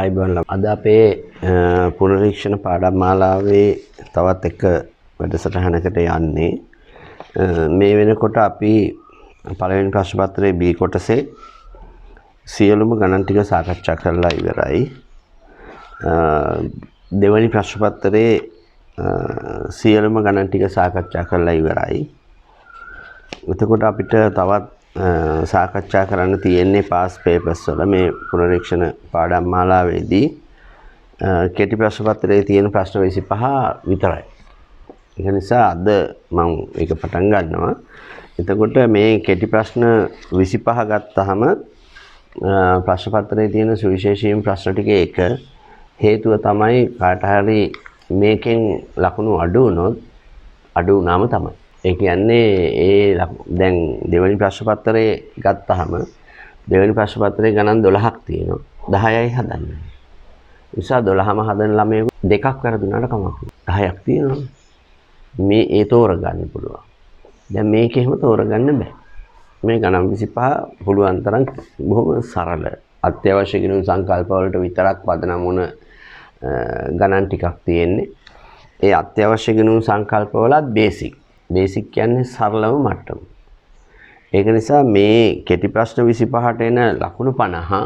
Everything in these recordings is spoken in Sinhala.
අයිබෝන් අද අපේ පුනරීක්ෂණ පාඩම් මාලාවේ තවත් එක වැඩසටහනකට යන්නේ. මේ වෙනකොට අපි පළවෙනි ප්‍රශ්න පත්‍රයේ B කොටසේ සියලුම ගණන් ටික සාකච්ඡා කරලා ඉවරයි. දෙවෙනි ප්‍රශ්න පත්‍රයේ සියලුම ගණන් ටික සාකච්ඡා කරලා ඉවරයි. එතකොට අපිට තවත් සාකච්ඡා කරන්න තියෙන්නේ පාස් පේපර්ස් වල මේ පුනරීක්ෂණ පාඩම් මාලාවේදී කෙටි ප්‍රශ්න පත්‍රයේ තියෙන ප්‍රශ්න 25 විතරයි. ඒක නිසා අද මම ඒක පටන් ගන්නවා. එතකොට මේ කෙටි ප්‍රශ්න 25 ගත්තාම ප්‍රශ්න පත්‍රයේ තියෙන සුවිශේෂීම් ප්‍රශ්න ටිකේ එක හේතුව තමයි කාට හරි මේකෙන් ලකුණු අඩු වුණොත් අඩු වුණාම තමයි. ඒ කියන්නේ දැන් දෙවෙනි ප්‍රශ්න පත්‍රයේ ගත්තාම දෙවෙනි ප්‍රශ්න පත්‍රයේ ගණන් 12ක් තියෙනවා. 10යි හදන්නේ. නිසා 12ම හදන ළමයෙකු දෙකක් වැරදුනාට කමක් නැහැ. 10ක් තියෙනවා. මේ ඒ තෝරගන්න පුළුවන්. දැන් මේකෙම තෝරගන්න බෑ. මේ ගණන් 25 පුළුවන් තරම් බොහොම සරල අත්‍යවශ්‍ය ගණන් සංකල්ප වලට විතරක් පදනම් වුණ ගණන් ටිකක් තියෙන්නේ. ඒ අත්‍යවශ්‍ය ගණන් සංකල්ප වලත් බේසික් කියන්නේ සරලම මට්ටම. ඒක නිසා මේ කෙටි ප්‍රශ්න 25ට එන ලකුණු 50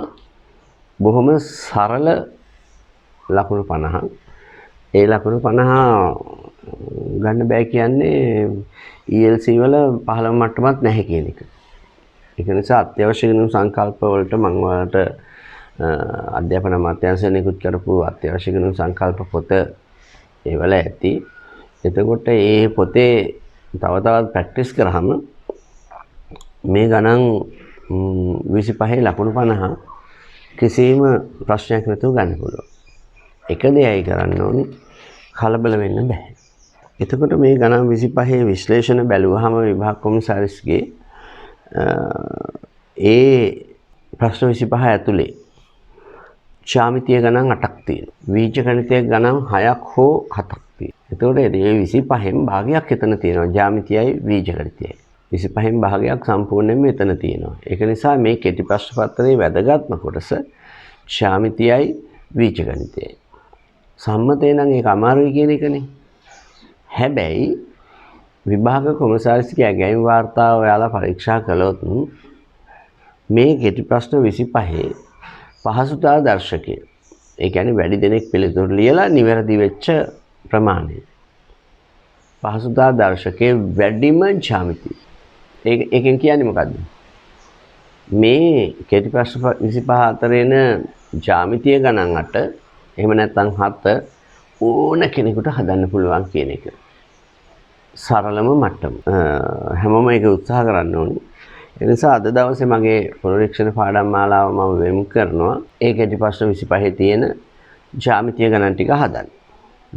බොහොම සරල ලකුණු 50. ඒ ලකුණු 50 ගන්න බෑ කියන්නේ ELC වල 15 මට්ටමක් නැහැ කියන එක. ඒක නිසා අත්‍යවශ්‍ය ගණන් සංකල්ප වලට මම ඔයාලට අධ්‍යාපන අමාත්‍යාංශයෙන් නිකුත් කරපු අත්‍යවශ්‍ය ගණන් සංකල්ප පොත ඒවල ඇති. එතකොට ඒ පොතේ තව තවත් ප්‍රැක්ටිස් කරාම මේ ගණන් 25 ලකුණු 50 කිසිම ප්‍රශ්නයක් නැතුව ගන්න පුළුවන්. එක දෙයයි කරන්න ඕනේ කලබල වෙන්න බෑ. එතකොට මේ ගණන් 25 විශ්ලේෂණ බැලුවාම විභාග කොමසාරිස්ගේ ඒ ප්‍රශ්න 25 ඇතුලේ ජ්‍යාමිතිය ගණන් 8ක් තියෙනවා. බීජගණිතය ගණන් 6ක් හෝ 7ක් තියෙනවා. එතකොට මේ 25න් භාගයක් එතන තියෙනවා. ජ්‍යාමිතියයි බීජගණිතයයි. 25න් භාගයක් සම්පූර්ණයෙන්ම එතන තියෙනවා. ඒක නිසා මේ කෙටි ප්‍රශ්න පත්‍රයේ වැදගත්ම කොටස ජ්‍යාමිතියයි බීජගණිතයයි. සම්මතේ නම් ඒක අමාරුයි කියන එකනේ. හැබැයි විභාග කොමසාරිස්ගේ ගැයීම් වාර්තාව ඔයාලා පරීක්ෂා කළොත් මේ කෙටි ප්‍රශ්න 25 පහසුතා දර්ශකය. ඒ කියන්නේ වැඩි දෙනෙක් පිළිතුරු ලියලා නිවැරදි වෙච්ච ප්‍රමාණය. පහසුතා දර්ශකයේ වැඩිම ජ්‍යාමිතිය. ඒකෙන් කියන්නේ මොකද්ද? මේ කෙටි ප්‍රශ්න 25 අතරේන ජ්‍යාමිතිය ගණන් 8 එහෙම නැත්නම් 7 ඕන කෙනෙකුට හදන්න පුළුවන් කියන එක. සරලම මට්ටම. හැමෝම ඒක උත්සාහ කරන්න ඕනේ. ඒ නිසා අද දවසේ මගේ පුනරීක්ෂණ පාඩම් මාලාව මම වෙන් කරනවා. ඒ කෙටි ප්‍රශ්න 25 තියෙන ජ්‍යාමිතිය ගණන් ටික හදන්න.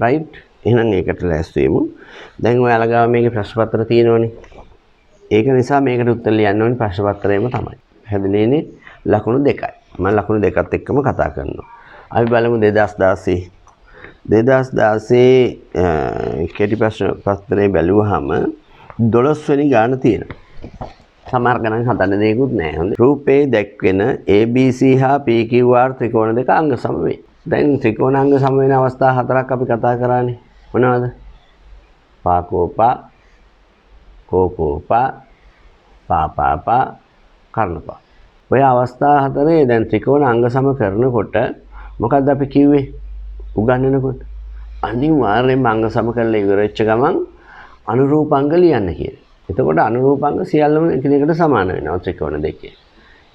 රයිට්? එහෙනම් ඒකට ලෑස්ති වෙමු. දැන් ඔයාලා ගාව මේකේ ප්‍රශ්න පත්‍ර තියෙනවනේ. ඒක නිසා මේකට උත්තර ලියන්න ඕනේ ප්‍රශ්න පත්‍රයේම තමයි. හැදෙන්නේ ලකුණු දෙකයි. මම ලකුණු දෙකත් එක්කම කතා කරනවා. අපි බලමු 2016 කෙටි ප්‍රශ්න පත්‍රයේ බැලුවාම 12 වෙනි ගාන තියෙනවා. සමහර ගණන් හදන්න දෙයක්වත් නැහැ. හොඳයි. රූපේ දැක්වෙන ABC හා PQR ත්‍රිකෝණ දෙක අංග සම වේ. දැන් ත්‍රිකෝණ අංග සම වෙන අවස්ථා හතරක් අපි කතා කරානේ. මොනවද? පාකෝපා, කෝකෝපා, පාපාපා, කර්ණපා. ඔය අවස්ථා හතරේ දැන් ත්‍රිකෝණ අංග සම කරනකොට මොකද්ද අපි කිව්වේ? උගන්වනකොට අනිවාර්යෙන්ම අංග සම කරලා ඉවර වෙච්ච ගමන් අනුරූපාංග ලියන්න කියලා. එතකොට අනුරූපාංග සියල්ලම එකිනෙකට සමාන වෙනවා ත්‍රිකෝණ දෙකේ.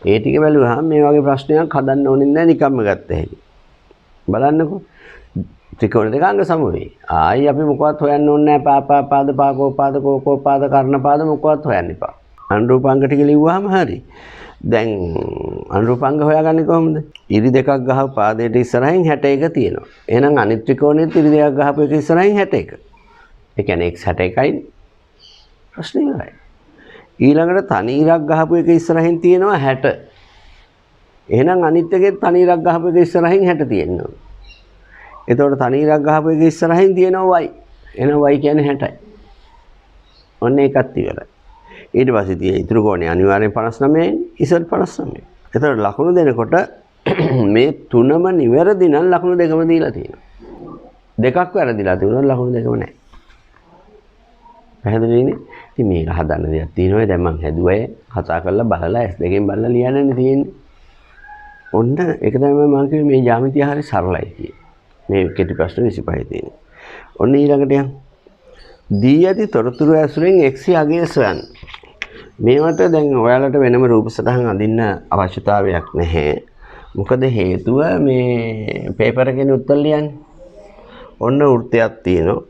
ඒ ටික බැලුවහම මේ වගේ ප්‍රශ්නයක් හදන්න ඕනේ නැහැ නිකම්ම ගත්ත හැකි. බලන්නකෝ. ත්‍රිකෝණ දෙක අංග සම වෙයි. ආයි අපි මොකවත් හොයන්න ඕනේ නැහැ. පාපාපාද, පාකෝපාද, කෝකෝපාද, කර්ණපාද මොකවත් හොයන්න එපා. අනුරූපාංග ටික ලිව්වහම හරි. දැන් අනුරූපාංග හොයාගන්නේ කොහොමද? ඉරි දෙකක් ගහපු පාදයට ඉස්සරහින් 61 තියෙනවා. එහෙනම් අනිත් ත්‍රිකෝණෙත් ඉරි දෙකක් ගහපු එක ඉස්සරහින් 61. ඒ කියන්නේ x 61යි. ප්‍රශ්නේ ඉවරයි. ඊළඟට තනි ඉරක් ගහපු එක ඉස්සරහින් තියෙනවා 60. එහෙනම් අනිත් එකෙත් තනි ඉරක් ගහපු එක ඉස්සරහින් 60 තියෙනවා. එතකොට තනි ඉරක් ගහපු එක ඉස්සරහින් තියෙනවා y. එහෙනම් y කියන්නේ 60යි. ඔන්න ඒකත් ඉවරයි. ඊට පස්සේ තියෙන ඉතුරු කෝණය අනිවාර්යෙන් 59යි, ඉසල් 59යි. එතකොට ලකුණු දෙනකොට මේ තුනම නිවැරදි නම් ලකුණු දෙකම දීලා තියෙනවා. දෙකක් වැරදිලා තිබුණා ලකුණු දෙකම නැහැ. පැහැදිලිනේ? ඉතින් මේක හදන්න දෙයක් තියෙනවා. දැන් මම හැදුවා කතා කරලා බලලා S2 බලලා ලියන්නනේ තියෙන්නේ. ඔන්න ඒක තමයි මම කිව්වේ මේ ජ්‍යාමිතිය හරි සරලයි කියන්නේ. මේ කෙටි ප්‍රශ්න 25 තියෙනවා. ඔන්න ඊළඟට යන්න. දී ඇති තොරතුරු ඇසුරෙන් x අගය සොයන්න. මේවට දැන් ඔයාලට වෙනම රූප සටහන් අඳින්න අවශ්‍යතාවයක් නැහැ. මොකද හේතුව මේ පේපර් එකේ උත්තර ලියන්නේ. ඔන්න වෘත්තයක් තියෙනවා.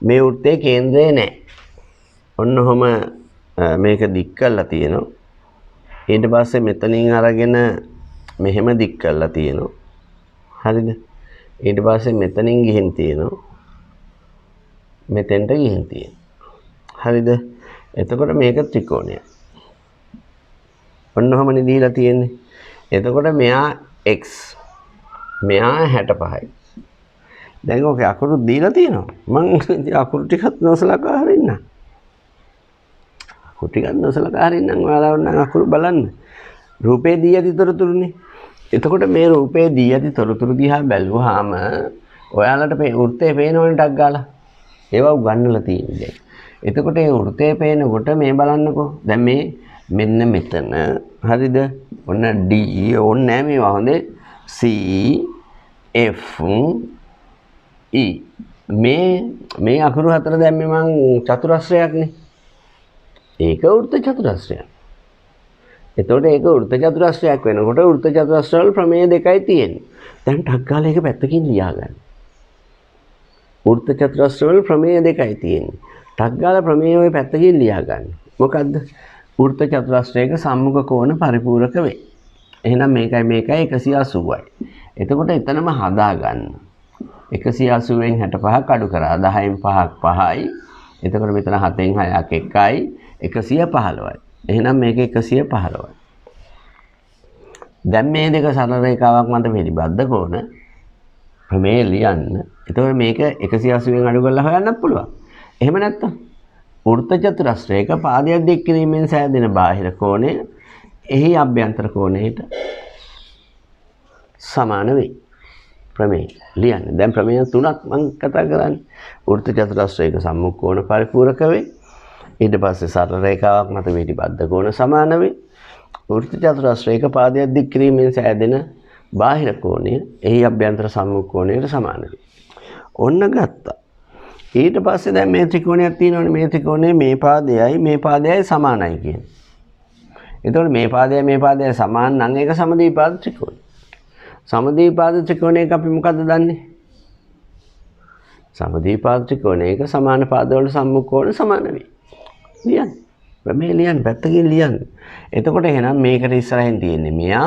මේ වෘත්තයේ කේන්ද්‍රය නැහැ. ඔන්න ඔහම මේක දික් කරලා තියෙනවා. ඊට පස්සේ මෙතනින් අරගෙන මෙහෙම දික් කරලා තියෙනවා. හරිද? ඊට පස්සේ මෙතනින් ගිහින් තියෙනවා. මෙතෙන්ට ගිහින් තියෙනවා. හරිද? එතකොට මේක ත්‍රිකෝණයක්. ඔන්න ඔහමනේ දීලා තියෙන්නේ. එතකොට මෙයා x මෙයා 65යි. දැන් ඔකේ අකුරු දීලා තියෙනවා. මම අකුරු ටිකක් නොසලකා හරින්න. අකුරු ටිකක් නොසලකා හරින්නම් ඔයාලා ඕන අකුරු බලන්න. රූපේ දී ඇති තොරතුරුනේ. එතකොට මේ රූපේ දී ඇති තොරතුරු දිහා බැලුවාම ඔයාලට මේ වෘත්තේ පේනවනේ ටක් ගාලා. ඒවා උගන්වලා තියෙන්නේ. එතකොට මේ වෘත්තේ පේනකොට මේ බලන්නකෝ. දැන් මේ මෙන්න මෙතන හරිද? ඔන්න D ඕන්නේ මේවා හොඳේ C F E මේ අකුරු හතර දැම්මේ මං චතුරස්‍රයක්නේ. ඒක වෘත්ත චතුරස්‍රයක්. එතකොට ඒක වෘත්ත චතුරස්‍රයක් වෙනකොට වෘත්ත චතුරස්‍රවල ප්‍රමේය දෙකයි තියෙන්නේ. දැන් ටක් ගාලා ඒක පැත්තකින් ලියා ගන්න. වෘත්ත චතුරස්‍රවල ප්‍රමේය දෙකයි තියෙන්නේ. ටක් ගාලා ප්‍රමේය ඔය පැත්තකින් ලියා ගන්න. මොකද්ද? වෘත්ත චතුරස්‍රයක සම්මුඛ කෝණ පරිපූර්ණක වේ. එහෙනම් මේකයි 180යි. එතකොට එතනම හදා ගන්න. 180න් 65ක් අඩු කරා 10න් 5ක් 5යි. එතකොට මෙතන 7න් 6ක් 1යි 115යි. එහෙනම් මේක 115යි. දැන් මේ දෙක සරල රේඛාවක් මත පිළිබද්ද කෝණ ප්‍රමේය ලියන්න. එතකොට මේක 180න් අඩු කරලා හොයන්නත් පුළුවන්. එහෙම නැත්නම් වෘත්ත චතුරස්‍රයක පාදයක් දික් කිරීමෙන් සෑදෙන බාහිර කෝණය එහි අභ්‍යන්තර කෝණයට සමාන වෙයි. ප්‍රමේය ලියන්න. දැන් ප්‍රමේය තුනක් මම කතා කරන්නේ. වෘත්ත චතුරස්‍රයක සම්මුඛ කෝණ පරිපූර්ණක වේ. ඊට පස්සේ සරල රේඛාවක් මත පිළිබද්ද කෝණ සමාන වේ. වෘත්ත චතුරස්‍රයක පාදයක් දික් කිරීමෙන් සෑදෙන බාහිර කෝණය එහි අභ්‍යන්තර සම්මුඛ කෝණයට සමාන වේ. ඔන්න ගත්තා. ඊට පස්සේ දැන් මේ ත්‍රිකෝණයක් තියෙනවනේ. මේ ත්‍රිකෝණයේ මේ පාදයයි සමානයි කියන්නේ. එතකොට මේ පාදයයි සමාන නම් ඒක සමද්විපාද ත්‍රිකෝණය. සමද්විපාද ත්‍රිකෝණයක අපි මොකද්ද දන්නේ? සමද්විපාද ත්‍රිකෝණයක සමාන පාදවල සම්මුඛ කෝණ සමාන වේ. ලියන්න. මේ ලියන්න පැත්තකින් ලියන්න. එතකොට එහෙනම් මේකට ඉස්සරහින් තියෙන්නේ මෙයා,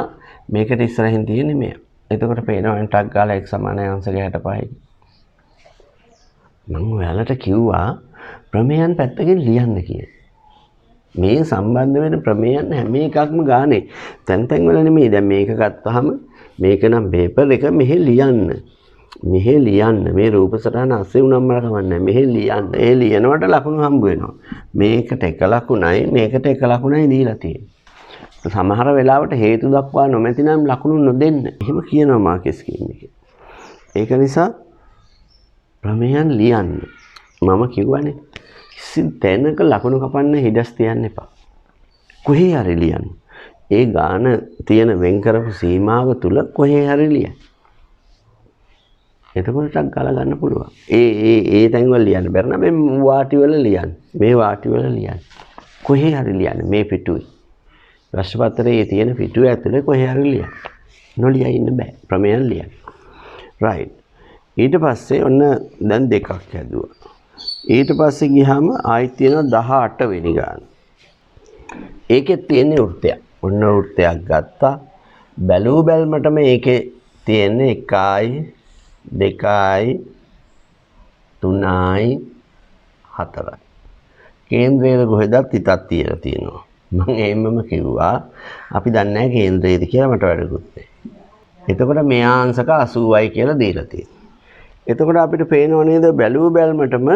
මේකට ඉස්සරහින් තියෙන්නේ මෙයා. එතකොට පේනවා ටක් ගාලා x සමානයි අංශක 65යි. මම ඔයාලට කිව්වා ප්‍රමේයන් පැත්තකින් ලියන්න කියලා. මේ සම්බන්ධ වෙන ප්‍රමේයන් හැම එකක්ම ගානේ තැන් තැන් වල නෙමෙයි. දැන් මේක ගත්තාම මේක නම් පේපර් එක මෙහෙ ලියන්න. මේ රූප සටහන අස්සේ උනම් මල කමන්නේ. මෙහෙ ලියන්න. ඒ ලියනකොට ලකුණු හම්බ වෙනවා. මේකට එක ලකුණයි, මේකට එක ලකුණයි දීලා තියෙන්නේ. සමහර වෙලාවට හේතු දක්වා නොමැති නම් ලකුණු නොදෙන්න. එහෙම කියනවා මාකස් ස්කීම් එකේ. ඒක නිසා ප්‍රමේයන් ලියන්න. මම කිව්වනේ කිසි තැනක ලකුණු කපන්න හිඩස් තියන්න එපා. කොහේ හරි ලියන්න. ඒ ගාන තියෙන වෙන් කරපු සීමාව තුල කොහේ හරි ලියන්න. එතකොට ටක් ගාලා ගන්න පුළුවන්. ඒ තැන් වල ලියන්න බැර නම් මේ වාටි වල ලියන්න. මේ වාටි වල ලියන්න. කොහේ හරි ලියන්න. මේ පිටුවේ. ප්‍රශ්න පත්‍රයේ තියෙන පිටුව ඇතුලේ කොහේ හරි ලියන්න. නොලියා ඉන්න බෑ. ප්‍රමේයන් ලියන්න. right. ඊට පස්සේ ඔන්න දැන් දෙකක් හැදුවා. ඊට පස්සේ ගියාම ආයෙත් තියෙනවා 18 වෙනි ගාන. ඒකෙත් තියෙන්නේ වෘත්තයක්. ඔන්න වෘත්තයක් ගත්තා. බැලූ බැල්මටම ඒකේ තියෙන්නේ 1යි 2යි 3යි 4යි. කේන්ද්‍රයේ කොහෙදත් හිතක් තියලා තියෙනවා. මම එහෙමම කිව්වා. අපි දන්නේ නැහැ කේන්ද්‍රයේද කියලා මට වැඩකුත් නැහැ. එතකොට මෙයා අංශක 80යි කියලා දීලා තියෙනවා. එතකොට අපිට පේනව නේද බැලුව බැල්මටම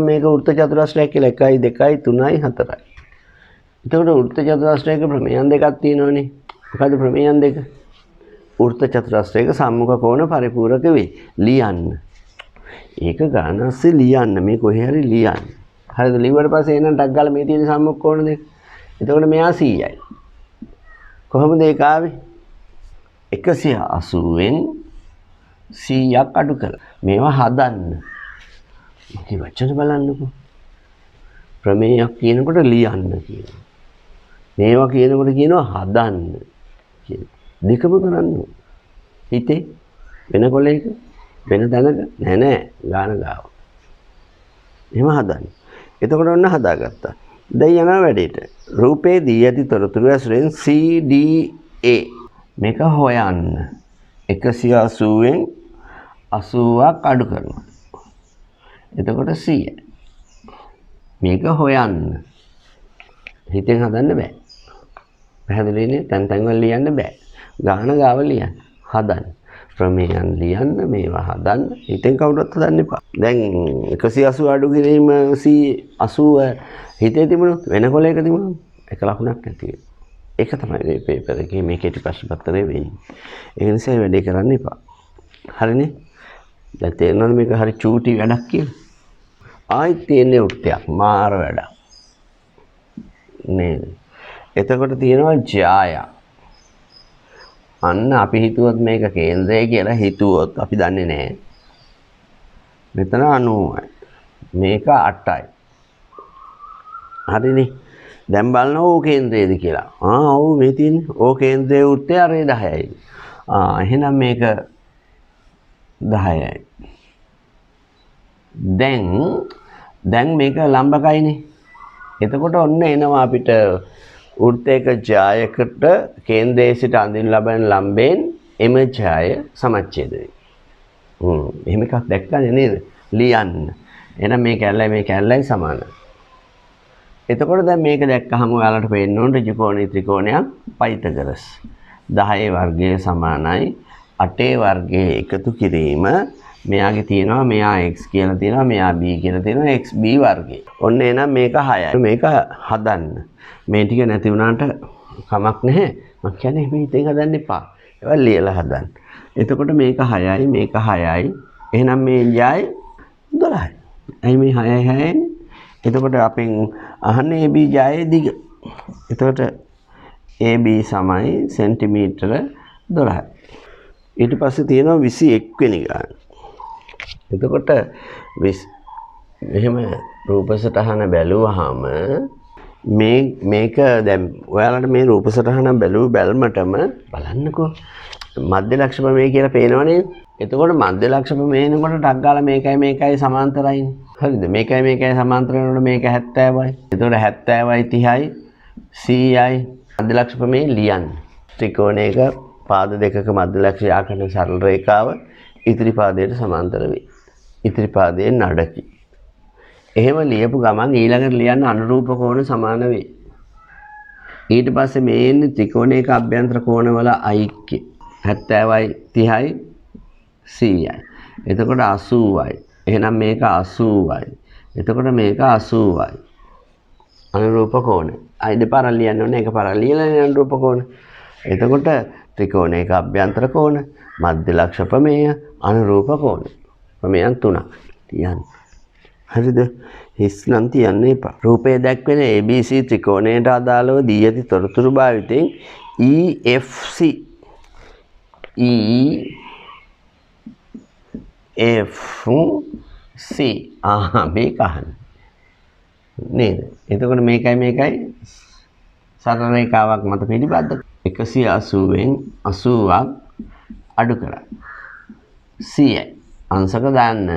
මේක වෘත්ත චතුරස්‍රයක් කියලා 1යි 2යි 3යි 4යි. එතකොට වෘත්ත චතුරස්‍රයක ප්‍රමේයන් දෙකක් තියෙනවනේ. මොකද ප්‍රමේයන් දෙක? වෘත්ත චතුරස්‍රයක සම්මුඛ කෝණ පරිපූර්ණක වේ. ලියන්න. ඒක ගානස්සේ ලියන්න. මේ කොහේ හරි ලියන්න. හරිද? ලිව්වට පස්සේ එනන් ටක් ගාලා මේ තියෙන සම්මුඛ කෝණ දෙක. එතකොට මෙයා 100යි. කොහොමද ඒක ආවේ? 180න් 100ක් අඩු කරලා. මේවා හදන්න. මේ වචන බලන්නකෝ. ප්‍රමේයක් කියනකොට ලියන්න කියනවා. මේවා කියනකොට කියනවා හදන්න කියනවා. දෙකම කරන්න ඕන. හිතේ වෙන කොලයක වෙන තැනක නෑ ගාන ගාව. එහෙම හදන්න. එතකොට ඔන්න හදාගත්තා. දැන් යනවා වැඩේට. රූපේ දී ඇති තොරතුරු ඇසුරෙන් CDA මේක හොයන්න. 180න් 80ක් අඩු කරනවා. එතකොට 100. මේක හොයන්න. හිතෙන් හදන්න බෑ. පැහැදිලිනේ? තැන් තැන් වල ලියන්න බෑ. ගාන ගාව ලියන්න. හදන්න. ප්‍රමේයන් ලියන්න, මේවා හදන්න. හිතෙන් කවුරුත් හදන්න එපා. දැන් 180 අඩු කිරීම 80 හිතේ තිබුණොත් වෙන කොලයක තිබුණොත් එක ලකුණක් නැති වෙනවා. ඒක තමයි මේ පේපර් එකේ මේ කෙටි ප්‍රශ්න පත්‍රයේ වෙන්නේ. ඒ නිසා මේ වැඩේ කරන්න එපා. හරිනේ? දැන් තේරෙනවද මේක හරි චූටි වැඩක් කියලා? ආයෙත් තියෙන්නේ උත්තරයක් මාර වැඩක්. නේද? එතකොට තියෙනවා ජාය. අන්න අපි හිතුවත් මේක කේන්ද්‍රය කියලා හිතුවොත් අපි දන්නේ නැහැ. මෙතන 90යි. මේක 8යි. හරිනේ? දැන් බලනවා ඕ කේන්ද්‍රයේද කියලා. ඔව් මේ තියෙන්නේ. ඕ කේන්ද්‍රයේ උත්තේ අර 10යි. එහෙනම් මේක 10යි. දැන් මේක ලම්බකයිනේ. එතකොට ඔන්න එනවා අපිට වෘත්තයක ජායකට කේන්ද්‍රයේ සිට අඳින ලබන ලම්බයෙන් එම ජාය සමච්ඡේද වේ. එහෙම එකක් දැක්කනේ නේද? ලියන්න. එහෙනම් මේ කැල්ලයි සමානයි. එතකොට දැන් මේක දැක්කහම ඔයාලට පේන්න ඕන ඍජු කෝණී ත්‍රිකෝණයක් පයිතගරස් 10 වර්ගය සමානයි 8 වර්ගය එකතු කිරීම. මෙයාගේ තියෙනවා මෙයා x කියලා තියෙනවා මෙයා b කියලා තියෙනවා xb වර්ගය. ඔන්න එහෙනම් මේක 6යි. මේක හදන්න. මේ ටික නැති වුණාට කමක් නැහැ. මම කියන්නේ මේ හිතෙන් හදන්න එපා. ඒවා ලියලා හදන්න. එතකොට මේක 6යි මේක 6යි. එහෙනම් මේ ජාය 12යි. ඇයි මේ 6යි 6යි? එතකොට අපෙන් අහන්නේ AB ජායේ දිග. එතකොට AB සමයි සෙන්ටිමීටර 12යි. ඊට පස්සේ තියෙනවා 21 වෙනි ගාන. එතකොට මෙහෙම රූප සටහන බැලුවාම මේක දැන් ඔයාලට මේ රූප සටහන බැලුවටම බලන්නකෝ මධ්‍ය ලක්ෂ ප්‍රමේය කියලා පේනවනේ. එතකොට මධ්‍ය ලක්ෂ ප්‍රමේයනකොට ටක් ගාලා මේකයි සමාන්තරයිනේ. හරිද? මේකයි සමාන්තර වෙනකොට මේක 70යි. එතකොට 70යි 30යි 100යි මධ්‍ය ලක්ෂ ප්‍රමේය ලියන්න. ත්‍රිකෝණයක පාද දෙකක මධ්‍ය ලක්ෂය ආකරන සරල රේඛාව ඉදිරි පාදයට සමාන්තර වේ. ඉදිරි පාදයේ නඩකි. එහෙම ලියපු ගමන් ඊළඟට ලියන්න අනුරූප කෝණ සමාන වේ. ඊට පස්සේ මේ ඉන්නේ ත්‍රිකෝණයක අභ්‍යන්තර කෝණවල ඓක්‍ය 70යි 30යි 100යි. එතකොට 80යි. එහෙනම් මේක 80යි. එතකොට මේක 80යි. අනුරූප කෝණ. අයි දෙපාරක් ලියන්න ඕනේ. එකපාරක් ලියලා අනුරූප කෝණ. එතකොට ත්‍රිකෝණයක අභ්‍යන්තර කෝණ, මධ්‍ය ලක්ෂ ප්‍රමේය, අනුරූප කෝණ. ප්‍රමේයන් 3ක් තියන්න. හරිද? හිස් නම් තියන්න එපා. රූපයේ දැක්වෙන ABC ත්‍රිකෝණයට අදාළව දී ඇති තොරතුරු භාවිතයෙන් EFC මේක අහන්න. නේද? එතකොට මේකයි සරල රේඛාවක් මත පිළිබද්ද 180න් 80ක් අඩු කරා. 100යි. අංශක දාන්න.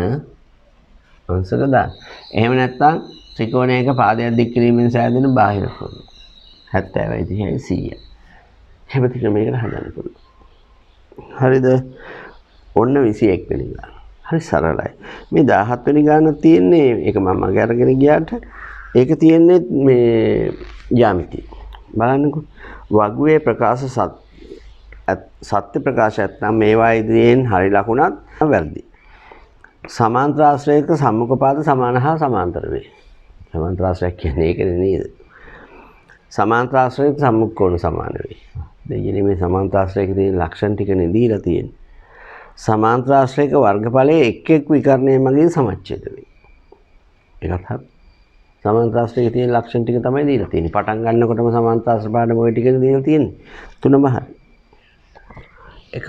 එහෙම නැත්නම් ත්‍රිකෝණයක පාදයක් දික් කිරීමෙන් සෑදෙන බාහිර කෝණ 70යි 30යි 100යි. එහෙම ත්‍රිකෝණයකට හදන්න පුළුවන්. හරිද? ඔන්න 21 වෙනි ගාන. හරි සරලයි. මේ 17 වෙනි ගාන තියෙන්නේ ඒක මම අරගෙන ගියාට ඒක තියෙන්නේ මේ ජ්‍යාමිති. බලන්නකෝ. වගුවේ ප්‍රකාශ සත්‍ය ප්‍රකාශයක් නම් මේවා ඉදිරියෙන් හරි ලකුණක් වැරදි. සමාන්තර ආශ්‍රයක සම්මුඛ පාද සමාන හා සමාන්තර වේ. සමාන්තර ආශ්‍රයක් කියන්නේ ඒකනේ නේද? සමාන්තර ආශ්‍රයක සම්මුඛ කෝණ සමාන වේ. දෙයියනේ මේ සමාන්තර ආශ්‍රයක තියෙන ලක්ෂණ ටිකනේ දීලා තියෙන්නේ. සමාන්තර ආශ්‍රයක වර්ගඵලයේ එක් එක් විකරණය මගින් සමච්ඡේද වේ. ඒකත් හරි. සමාන්තර ආශ්‍රයක තියෙන ලක්ෂණ ටික තමයි දීලා තියෙන්නේ. පටන් ගන්නකොටම සමාන්තර ආශ්‍රය පාඩම ওই ටිකනේ දීලා තියෙන්නේ. තුනම හරි. එකක්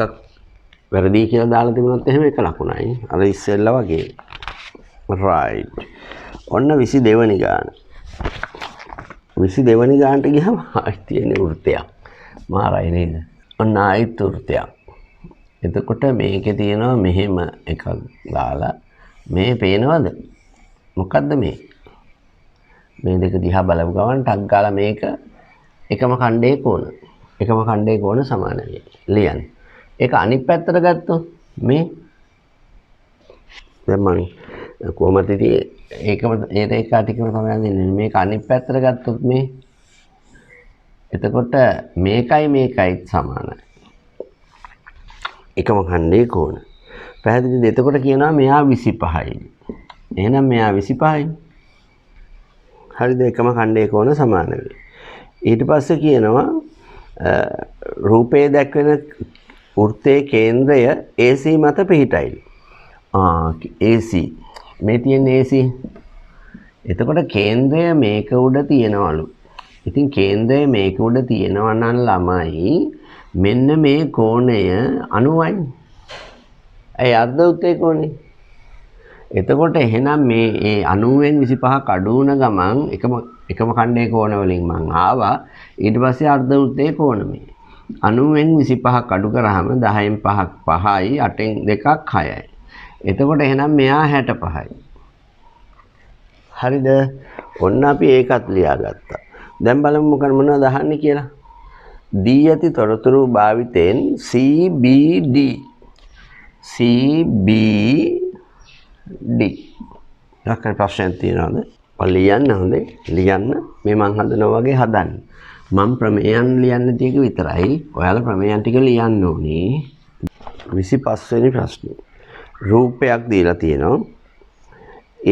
වැරදි කියලා දාලා තිබුණොත් එහෙම එක ලකුණයි. අර ඉස්සෙල්ලා වගේ. right. ඔන්න 22 වෙනි ගාන. 22 වෙනි ගානට ගියාම ආයි තියෙන වෘත්තයක්. මාරයි නේද? ඔන්න ආයිත් වෘත්තයක්. එතකොට මේකේ තියෙනවා මෙහෙම එකක් දාලා මේ පේනවද? මොකද්ද මේ? මේ දෙක දිහා බලපු ගමන් ටක් ගාලා මේක එකම ඛණ්ඩයේ කෝණ. එකම ඛණ්ඩයේ කෝණ සමාන වේ. ලියන්න. ඒක අනිත් පැත්තට ගත්තොත් මේ දැන් මම කොහොමද ඉතින් ඒකම ඒ රේඛා ටිකම තමයි දෙන්නේ. මේක අනිත් පැත්තට ගත්තොත් මේ එතකොට මේකයි සමානයි. එකම ඛණ්ඩයේ කෝණ. පැහැදිලිද? එතකොට කියනවා මෙයා 25යි. එහෙනම් මෙයා 25යි. හරිද? එකම ඛණ්ඩයේ කෝණ සමාන වේ. ඊට පස්සේ කියනවා රූපයේ දැක්වෙන වෘත්තයේ කේන්ද්‍රය AC මත පිහිටයි. AC මේ තියෙන AC. එතකොට කේන්ද්‍රය මේක උඩ තියෙනවලු. ඉතින් කේන්ද්‍රය මේක උඩ තියෙනවා නම් ළමයි මෙන්න මේ කෝණය 90යි. ඒ අර්ධ වෘත්තයේ කෝණය. එතකොට එහෙනම් මේ 90න් 25ක් අඩු වුණ ගමන් එකම ඛණ්ඩයේ කෝණ වලින් මං ආවා. ඊට පස්සේ අර්ධ වෘත්තයේ කෝණ මේ 90න් 25ක් අඩු කරාම 10න් 5ක් 5යි 8න් 2ක් 6යි. එතකොට එහෙනම් මෙයා 65යි. හරිද? ඔන්න අපි ඒකත් ලියාගත්තා. දැන් බලමු මොනවද අහන්නේ කියලා. දී ඇති තොරතුරු භාවිතයෙන් CBD ලක්ෂණ ප්‍රශ්නයක් තියෙනවද? ලියන්න හොඳේ. ලියන්න. මේ මං හදනවා වගේ හදන්න. මම ප්‍රමේයන් ලියන්න තියෙක විතරයි. ඔයාලා ප්‍රමේයන් ටික ලියන්න ඕනේ. 25 වෙනි ප්‍රශ්නේ. රූපයක් දීලා තියෙනවා.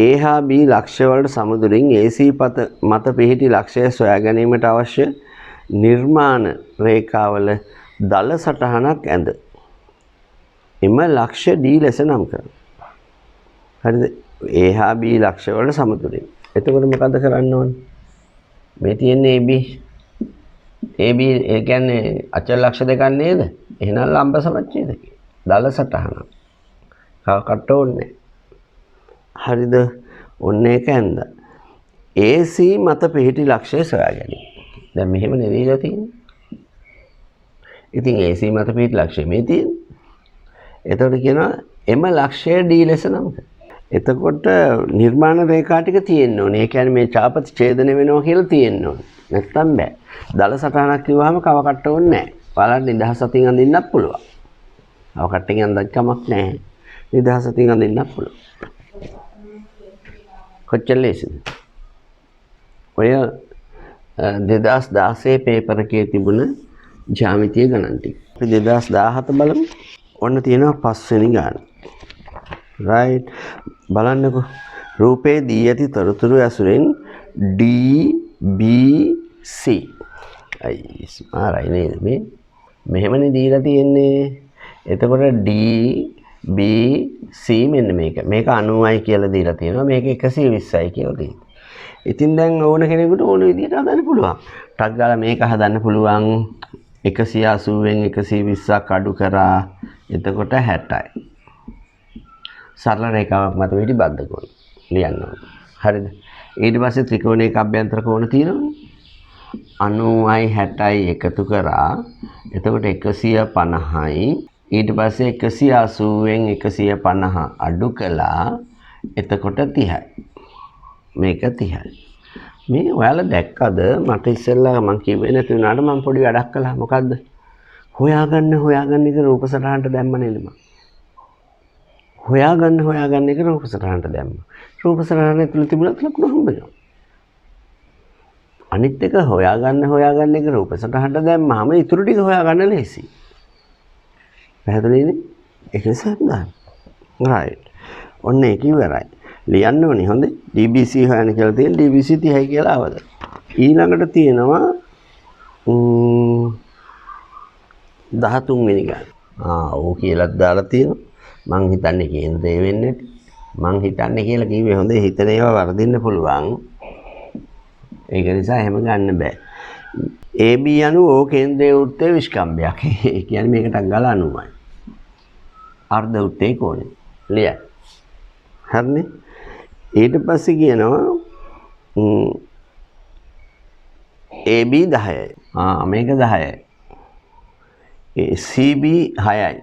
A හා B ලක්ෂ්‍ය වලට සමදුරින් AC මත පිහිටි ලක්ෂ්‍යය සොයා ගැනීමට අවශ්‍ය නිර්මාණ රේඛාවල දල සටහනක් ඇඳ. එම ලක්ෂ්‍ය D ලෙස නම් කරනවා. හරිද? A හා B ලක්ෂ්‍ය වලට සමදුරින්. එතකොට මොකද කරන්න ඕනේ? මේ තියෙන්නේ AB. AB ඒ කියන්නේ අචල ලක්ෂ්‍ය දෙකක් නේද? එහෙනම් ලම්බ සමච්ඡේදක. දල සටහනක්. කට්ට ඕනේ. හරිද? ඔන්න ඒක ඇඳ. AC මත පිහිටි ලක්ෂ්‍ය සොයා ගැනීම. දැන් මෙහෙම නෙවෙයිලා තියෙන්නේ. ඉතින් AC මත පිහිටි ලක්ෂ්‍ය මේ තියෙන්නේ. එතකොට කියනවා එම ලක්ෂ්‍ය D ලෙස නම් කරනවා. එතකොට නිර්මාණ රේඛා ටික තියෙන්න ඕනේ. ඒ කියන්නේ මේ ඡාපති ඡේදනය වෙනවා කියලා තියෙන්න ඕනේ. නැත්තම් බෑ. දල සටහනක් කිව්වහම කව කට්ට ඕනේ නැහැ. බලන්න නිදහස් අතින් අඳින්නත් පුළුවන්. කව කට්ටකින් අඳන් කමක් නැහැ. නිදහස් අතින් අඳින්නත් පුළුවන්. කොච්චර ලේසිද? ඔය 2016 පේපර් එකේ තිබුණ ජ්‍යාමිතිය ගණන් ටික. අපි 2017 බලමු. ඔන්න තියෙනවා 5 වෙනි ගාන. right. බලන්නකෝ. රූපේ දී ඇති තොරතුරු ඇසුරෙන් D B C. අයි ස්මාරයි නේද මේ? මෙහෙමනේ දීලා තියෙන්නේ. එතකොට D B C මෙන්න මේක. මේක 90යි කියලා දීලා තියෙනවා. මේක 120යි කියලා තියෙනවා. ඉතින් දැන් ඕන කෙනෙකුට ඕන විදිහට හදන්න පුළුවන්. ටක් ගාලා මේක හදන්න පුළුවන්. 180න් 120ක් අඩු කරා. එතකොට 60යි. සරල රේඛාවක් මත වෙටි බද්ධ කෝණ ලියන්න ඕනේ. හරිද? ඊට පස්සේ ත්‍රිකෝණයක අභ්‍යන්තර කෝණ තියෙනවනේ. 90යි 60යි එකතු කරා. එතකොට 150යි. ඊට පස්සේ 180න් 150 අඩු කළා. එතකොට 30යි. මේක 30යි. මේ ඔයාලා දැක්කද? මට ඉස්සෙල්ලා මම කිව්වේ නැති වුණාට මම පොඩි වැඩක් කළා. මොකද්ද? හොයාගන්න එක රූප සටහනට දැම්ම නේද මම? හොයාගන්න එක රූප සටහනට දැම්ම. රූප සටහන ඇතුළේ තිබුණත් ලකුණු හම්බ වෙනවා. අනිත් එක හොයාගන්න එක රූප සටහනට දැම්මම ඊටු ටික හොයාගන්න ලේසි. පැහැදිලිනේ? ඒක නිසා දාන්න. right. ඔන්න ඒක ඉවරයි. ලියන්න ඕනේ හොඳේ. DBC හොයන්න කියලා තියෙන DBC 30යි කියලා අවද. ඊළඟට තියෙනවා 13 වෙනි ගාන. ඕක කියලාත් දාලා තියෙනවා. මං හිතන්නේ කේන්ද්‍රය වෙන්නේ නැති. මං හිතන්නේ කියලා කිව්වේ හොඳේ හිතන ඒවා වර්ධින්න පුළුවන්. ඒක නිසා එහෙම ගන්න බෑ. AB අණු O කේන්ද්‍රයේ වෘත්තයේ විස්කම්භයක්. ඒ කියන්නේ මේකට ගල අණුමයි. අර්ධ වෘත්තයේ කෝණය. ලියන්න. හරිනේ. ඊට පස්සේ කියනවා AB 10යි. මේක 10යි. CB 6යි.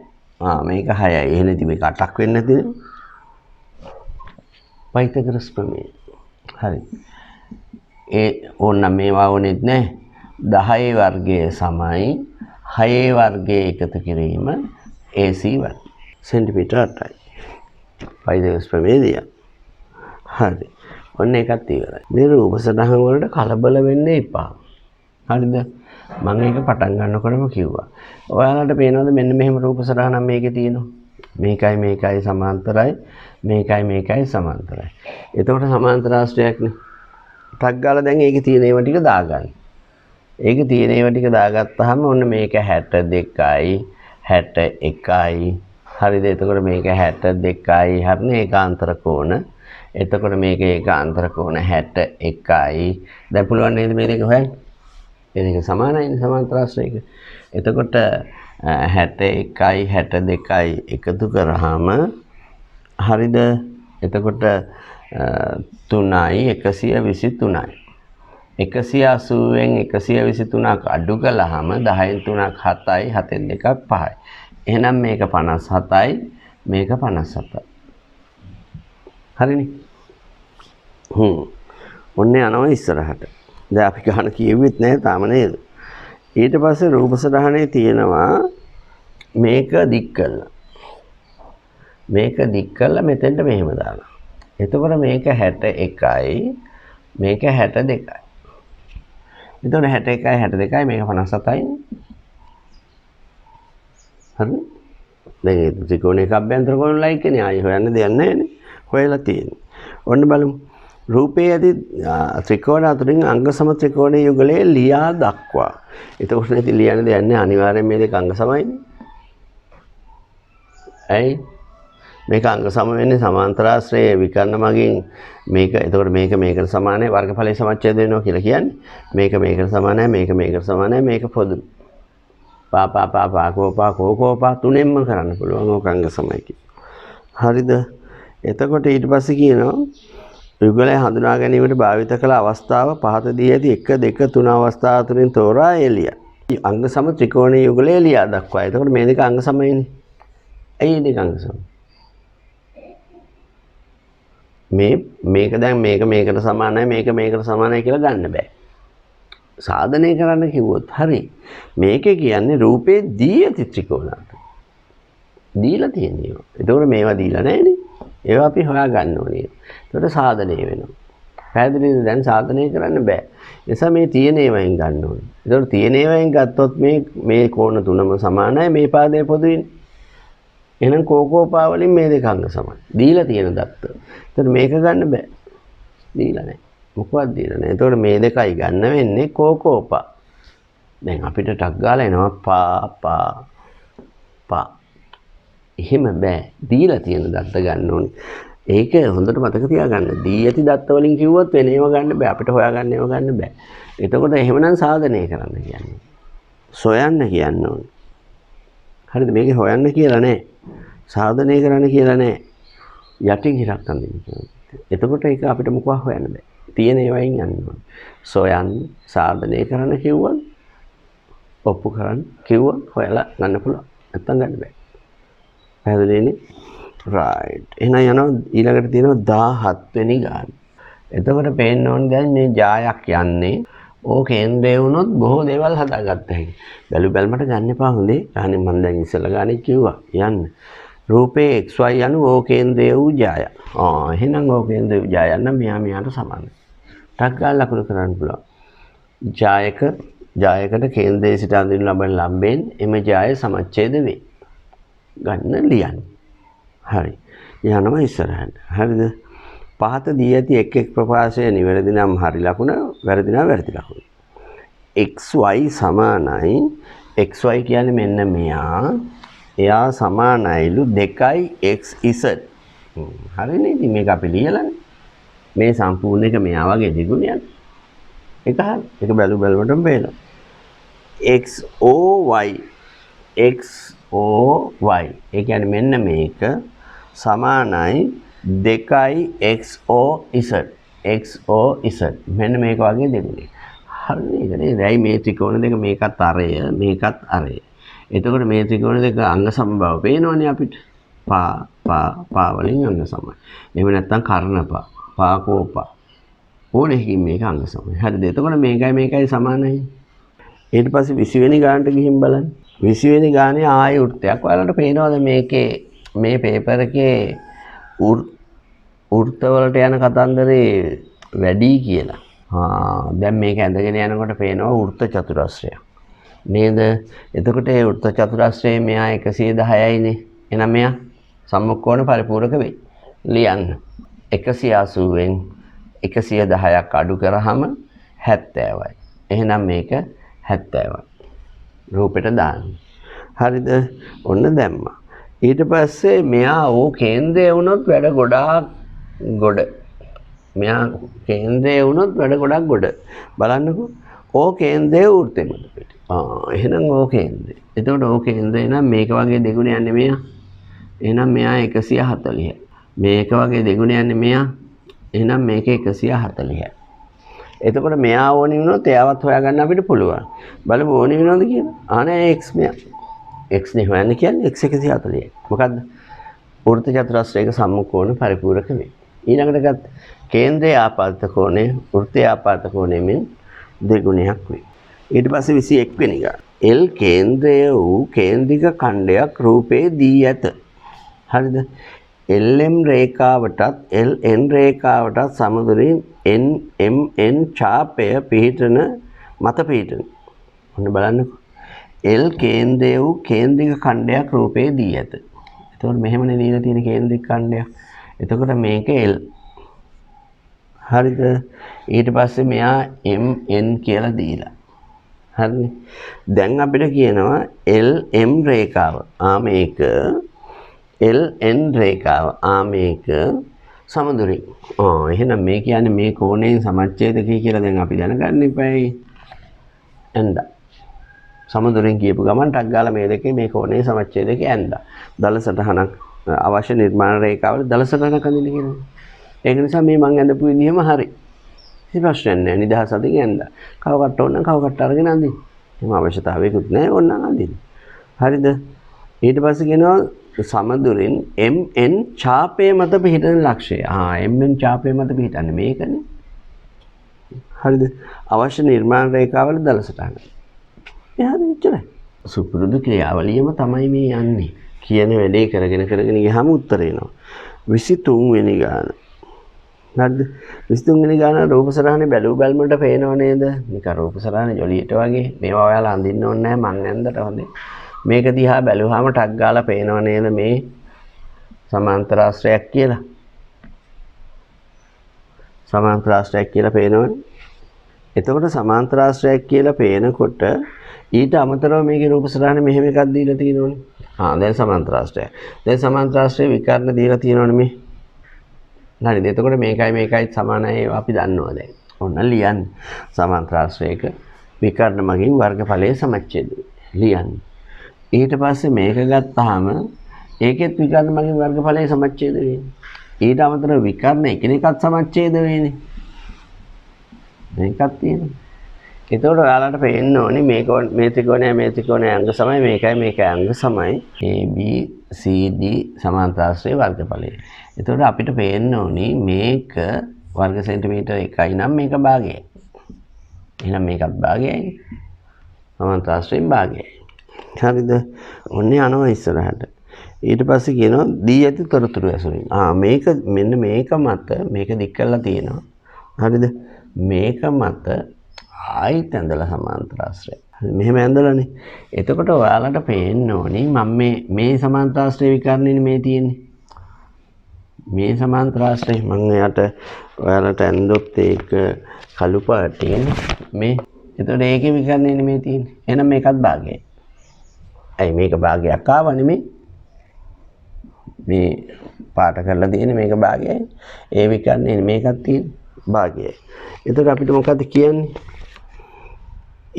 මේක 6යි. එහෙනම් ඉතින් මේක 8ක් වෙන්නේ නැතිද? පයිතගොරස් ප්‍රමේය. හරි. ඕන්න මේවා වුණෙත් නෑ. 10 වර්ගය සමයි 6 වර්ගය එකතු කිරීම AC වර්ගය. සෙන්ටිමීටර 8යි. පයිතගොරස් ප්‍රමේයය. හරි. ඔන්න ඒකත් ඉවරයි. මේ රූප සටහන් වලට කලබල වෙන්න එපා. හරිද? මම ඒක පටන් ගන්නකොටම කිව්වා. ඔයාලට පේනවද මෙන්න මෙහෙම රූප සටහනක් මේකේ තියෙනවා. මේකයි සමාන්තරයි. මේකයි සමාන්තරයි. එතකොට සමාන්තර ආශ්‍රයයක්නේ. ටක් ගාලා දැන් ඒකේ තියෙන ඒවා ටික දාගන්න. ඒකේ තියෙන ඒවා ටික දාගත්තාම ඔන්න මේක 62යි 61යි. හරිද? එතකොට මේක 62යි. හරිනේ ඒකාන්තර කෝණ. එතකොට මේක ඒකාන්තර කෝණ 61යි. දැන් පුළුවන් නේද මේ දෙක හොයන්න? මේ දෙක සමානයිනේ සමාන්තර ආශ්‍රයයක. එතකොට 61යි 62යි එකතු කරාම හරිද? එතකොට 3යි 123යි. 180න් 123ක් අඩු කළාම 10න් 3ක් 7යි 7න් 2ක් 5යි. එහෙනම් මේක 57යි මේක 57යි. හරිනේ. ඔන්න යනවා ඉස්සරහට. දැන් අපි ගන්න කියෙවෙත් නැහැ තාම නේද? ඊට පස්සේ රූප සටහනේ තියෙනවා මේක දික් කළා. මේක දික් කළා මෙතෙන්ට මෙහෙම දානවා. එතකොට මේක 61යි මේක 62යි. එතකොට 61යි 62යි මේක 57යි. හරි? දැන් ත්‍රිකෝණයක අභ්‍යන්තර කෝණ ලයිකනේ ආයෙ හොයන්න දෙයක් නැහැ නේ. හොයලා තියෙන්නේ. ඔන්න බලමු. රූපයේ ඇති ත්‍රිකෝණ අතරින් අංග සම ත්‍රිකෝණයේ යුගලයේ ලියා දක්වා. එතකොට ඉතින් ලියන්න දෙයක් නැහැ. අනිවාර්යෙන් මේ දෙක අංග සමයිනේ. ඇයි? මේක අංග සම වෙන්නේ සමාන්තරාශ්‍රයේ විකර්ණ මගින් මේක එතකොට මේකට සමානයි වර්ගඵලයේ සමච්ඡේද වෙනවා කියලා කියන්නේ. මේකට සමානයි මේකට සමානයි මේක පොදු. කෝපා තුනෙන්ම කරන්න පුළුවන් ඕක අංග සමයි කියලා. හරිද? එතකොට ඊට පස්සේ කියනවා යුගලය හඳුනා ගැනීමට භාවිත කළ අවස්ථාව පහත දී ඇති 1 2 3 අවස්ථා අතරින් තෝරා එළිය. අංග සම ත්‍රිකෝණයේ යුගලය ලියා දක්වා. එතකොට මේ දෙක අංග සමයිනේ. ඇයි දෙක අංග සම? මේක දැන් මේකට සමානයි මේකට සමානයි කියලා ගන්න බෑ. සාධනය කරන්න කිව්වොත් හරි. මේකේ කියන්නේ රූපේ දී ඇති ත්‍රිකෝණات. දීලා තියෙනවා. එතකොට මේවා දීලා නැහැනේ. ඒවා අපි හොයා ගන්න ඕනේ. එතකොට සාධනය වෙනවා. පැහැදිලිද? දැන් සාධනය කරන්න බෑ. ඒ නිසා මේ තියෙන ඒවායින් ගන්න ඕනේ. එතකොට තියෙන ඒවායින් ගත්තොත් මේ කෝණ තුනම සමානයි මේ පාදයේ පොදුයිනේ. එහෙනම් කෝකෝපා වලින් මේ දෙක අංග සමයි. දීලා තියෙන දත්ත. එතකොට මේක ගන්න බෑ. දීලා නැහැ. මොකවත් දීලා නැහැ. එතකොට මේ දෙකයි ගන්න වෙන්නේ කෝකෝපා. දැන් අපිට ටක් ගාලා එනවා පා. එහෙම බෑ. දීලා තියෙන දත්ත ගන්න ඕනේ. ඒක හොඳට මතක තියාගන්න. දී ඇති දත්ත වලින් කිව්වොත් වෙන ඒවා ගන්න බෑ. අපිට හොයාගන්න ඒවා ගන්න බෑ. එතකොට එහෙමනම් සාධනය කරන්න කියන්නේ. සොයන්න කියන්න ඕනේ. හරිද? මේකේ හොයන්න කියලා නෑ. සාධනය කරන්න කියලා නෑ. යටින් හිරක් අඳින්න කියනවා. එතකොට ඒක අපිට මොකක්ද හොයන්න බෑ. තියෙන ඒවායින් යන්න ඕනේ. සොයන්න සාධනය කරන්න කිව්වොත් ඔප්පු කරන්න කිව්වොත් හොයලා ගන්න පුළුවන්. නැත්තම් ගන්න බෑ. පැහැදිලිනේ? right. එහෙනම් යනවා ඊළඟට තියෙනවා 17 වෙනි ගාන. එතකොට පේන්න ඕනේ දැන් මේ ජායක් යන්නේ ඕ කේන්ද්‍රය වුණොත් බොහෝ දේවල් හදාගත්ත හැකි. බැලුමට ගන්න එපා හොඳේ. අනේ මම දැන් ඉස්සෙල්ලා ගානේ කිව්වා. යන්න. රූපේ xy යනු ඕ කේන්ද්‍රය වූ ජාය. එහෙනම් ඕ කේන්ද්‍රය වූ ජාය නම් මෙයාට සමානයි. ටක් ගාලා ලකුණු කරන්න පුළුවන්. ජායකට කේන්ද්‍රයේ සිට අඳිනු ලබන ලම්බයෙන් එම ජාය සමච්ඡේද වේ. ගන්න ලියන්න. හරි. යනවා ඉස්සරහට. හරිද? පහත දී ඇති එක් ප්‍රකාශය නිවැරදි නම් හරි ලකුණ, වැරදි නම් වැරදි ලකුණ. xy සමානයි xy කියන්නේ මෙන්න මෙයා. එයා සමානයිලු 2xz. හරිනේ. ඉතින් මේක අපි ලියලානේ. මේ සම්පූර්ණ එක මෙයා වගේ දෙගුණයක්. ඒක හරි. ඒක බැලුවටම පේනවා. xoy xoy ඒ කියන්නේ මෙන්න මේක සමානයි 2xoz xoz මෙන්න මේක වගේ දෙගුණයක්. හරිනේ. ඒක නේද? ඇයි මේ ත්‍රිකෝණ දෙක මේකත් අරය මේකත් අරය. එතකොට මේ ත්‍රිකෝණ දෙක අංග සමබව පේනවනේ අපිට. පා වලින් අංග සමයි. එහෙම නැත්නම් කර්ණපා පාකෝපා ඕනෙකින් මේක අංග සමයි. හරිද? එතකොට මේකයි සමානයි. ඊට පස්සේ 20 වෙනි ගානට ගිහින් බලන්න. 20 වෙනි ගානේ ආයෙ වෘත්තයක්. ඔයාලට පේනවද මේකේ මේ පේපර් එකේ වෘත්ත වලට යන කතන්දරේ වැඩි කියලා. දැන් මේක ඇඳගෙන යනකොට පේනවා වෘත්ත චතුරස්‍රය. නේද? එතකොට ඒ වෘත්ත චතුරස්‍රයේ මෙයා 110යිනේ. එහෙනම් මෙයා සම්මුඛකෝණ පරිපූර්ණක වෙයි. ලියන්න. 180න් 110ක් අඩු කරාම 70යි. එහෙනම් මේක 70යි. රූපෙට දාන්න. හරිද? ඔන්න දැම්මා. ඊට පස්සේ මෙයා ඕ කේන්ද්‍රය වුණොත් වැඩ ගොඩාක් ගොඩ. මෙයා කේන්ද්‍රය වුණොත් වැඩ ගොඩක් ගොඩ. බලන්නකෝ. ඕ කේන්ද්‍රයේ වෘත්තෙ මත පිට. එහෙනම් ඕ කේන්ද්‍රය. එතකොට ඕ කේන්ද්‍රය නම් මේක වගේ දෙගුණ යන්නේ මෙයා. එහෙනම් මෙයා 140යි. මේක වගේ දෙගුණ යන්නේ මෙයා. එහෙනම් මේක 140යි. එතකොට මෙයා ඕනි වුණොත් එයාවත් හොයාගන්න අපිට පුළුවන්. බලමු ඕනි වෙනවද කියලා. අනේ x මෙයා. x නේ හොයන්න කියන්නේ x 140යි. මොකද්ද? වෘත්ත චතුරස්‍රයක සම්මුඛ පරිපූර්ණක වේ. ඊළඟට ගත්ත කේන්ද්‍රයේ ආපත කෝණය වෘත්තයේ ආපත කෝණයෙන් දෙගුණයක් වේ. ඊට පස්සේ 21 වෙනි ගාන. L කේන්ද්‍රය වූ කේන්ද්‍රික ඛණ්ඩයක් රූපේ දී ඇත. හරිද? LM රේඛාවටත් LN රේඛාවටත් සමදුරින් NMN ඡාපය පිහිටන මත පිහිටන. ඔන්න බලන්නකෝ. L කේන්ද්‍රය වූ කේන්ද්‍රික ඛණ්ඩයක් රූපේ දී ඇත. එතකොට මෙහෙමනේ දීලා තියෙන කේන්ද්‍රික ඛණ්ඩයක්. එතකොට මේක L. හරිද? ඊට පස්සේ මෙයා MN කියලා දීලා. හරිනේ. දැන් අපිට කියනවා LM රේඛාව. මේක LN රේඛාව. මේක සමදුරින්. එහෙනම් මේ කියන්නේ මේ කෝණයෙන් සමච්ඡේදකයි කියලා දැන් අපි දැනගන්න ඉපැයි. ඇඳා. සමදුරින් කියපු ගමන් ටක් ගාලා මේ දෙකේ මේ කෝණයේ සමච්ඡේදකය ඇඳා. දල සටහනක් අවශ්‍ය නිර්මාණ රේඛාවල දල සටහනක් අඳින්න කියනවා. ඒක නිසා මේ මං ඇඳපු විදිහම හරි. කිසි ප්‍රශ්නයක් නැහැ. නිදහස අදින් ඇඳා. කව කට්ට ඕන නම් කව කට්ට අරගෙන අඳින්න. එහෙම අවශ්‍යතාවයකුත් නැහැ. ඕන නම් අඳින්න. හරිද? ඊට පස්සේ කියනවා සමදුරින් MN ඡාපයේ මත පිහිටන ලක්ෂය. MN ඡාපයේ මත පිහිටන්නේ මේකනේ. හරිද? අවශ්‍ය නිර්මාණ රේඛාවල දල සටහන. එහාට ඉච්චරයි. සුපුරුදු ක්‍රියාවලියම තමයි මේ යන්නේ. කියන වැඩේ කරගෙන ගියාම උත්තර එනවා. 23 වෙනි ගාන. හරිද? 23 වෙනි ගාන රූප සරහනේ බැලුමට පේනව නේද? නිකන් රූප සරහනේ ජොලියට වගේ. මේවා ඔයාලා අඳින්න ඕනේ නැහැ මං ඇඳට හොඳේ. මේක දිහා බැලුවාම ටක් ගාලා පේනව නේද මේ සමාන්තරාශ්‍රයක් කියලා. සමාන්තරාශ්‍රයක් කියලා පේනවනේ. එතකොට සමාන්තරාශ්‍රයක් කියලා පේනකොට ඊට අමතරව මේකේ රූප සරහනේ මෙහෙම එකක් දීලා තියෙනවනේ. දැන් සමාන්තරාශ්‍රය. දැන් සමාන්තරාශ්‍රය විකර්ණ දීලා තියෙනවනේ මේ. හරිද? එතකොට මේකයි සමානයි අපි දන්නවා දැන්. ඔන්න ලියන්න. සමාන්තරාශ්‍රයක විකර්ණ මගින් වර්ගඵලයේ සමච්ඡේදය. ලියන්න. ඊට පස්සේ මේක ගත්තාම ඒකෙත් විකර්ණ මගින් වර්ගඵලයේ සමච්ඡේද වෙන්නේ. ඊට අමතරව විකර්ණ එකිනෙකත් සමච්ඡේද වෙන්නේ. මේකක් තියෙනවා. එතකොට ඔයාලට පේන්න ඕනේ මේ ත්‍රිකෝණය අංග සමයි මේකයි අංග සමයි ABCD සමාන්තරාශ්‍රයේ වර්ගඵලය. එතකොට අපිට පේන්න ඕනේ මේක වර්ග සෙන්ටිමීටර 1යි නම් මේක භාගයයි. එහෙනම් මේකත් භාගයයි. සමාන්තරාශ්‍රයෙන් භාගයයි. හරිද? ඔන්නේ යනවා ඉස්සරහට. ඊට පස්සේ කියනවා දී ඇති තොරතුරු ඇසුරින්. මේක මෙන්න මේක මත මේක දික් කරලා තියෙනවා. හරිද? මේක මත ආයිත් ඇඳලා සමාන්තරාශ්‍රය. මෙහෙම ඇඳලානේ. එතකොට ඔයාලට පේන්න ඕනේ මම මේ සමාන්තරාශ්‍රය විකරණයනේ මේ තියෙන්නේ. මේ සමාන්තරාශ්‍රය මම ඔයාලට ඇඳොත් ඒක කළු පාටින් මේ. එතකොට ඒකේ විකරණයනේ මේ තියෙන්නේ. එහෙනම් මේකත් භාගයයි. ඇයි මේක භාගයක් ආවනේ මේ පාට කරලා තියෙන මේක භාගයයි. ඒ විකරණේ මේකක් තියෙන භාගයයි. එතකොට අපිට මොකද්ද කියන්නේ?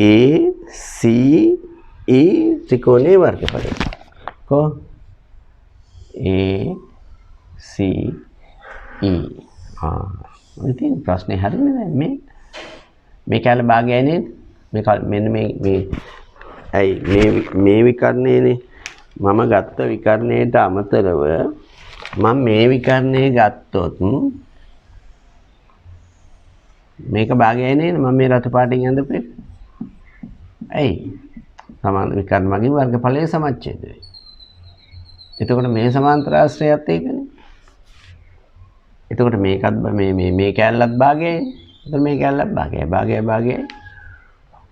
ACE ත්‍රිකෝණයේ වර්ගඵලය. කො ACE ඉතින් ප්‍රශ්නේ හරිනේ දැන් මේ කැල භාගයයි නේද? මෙන්න මේ ඇයි මේ විකරණයනේ මම ගත්ත විකරණයට අමතරව මම මේ විකරණය ගත්තොත් මේක භාගයයි නේද? මම මේ රතු පාටින් ඇඳපේ. ඇයි? සමාන විකරණ මගින් වර්ගඵලයේ සමච්ඡේද වෙයි. එතකොට මේ සමාන්තර ආශ්‍රයයත් ඒකනේ. එතකොට මේකත් මේ කැලලත් භාගයයි. එතකොට මේ කැලලත් භාගයයි.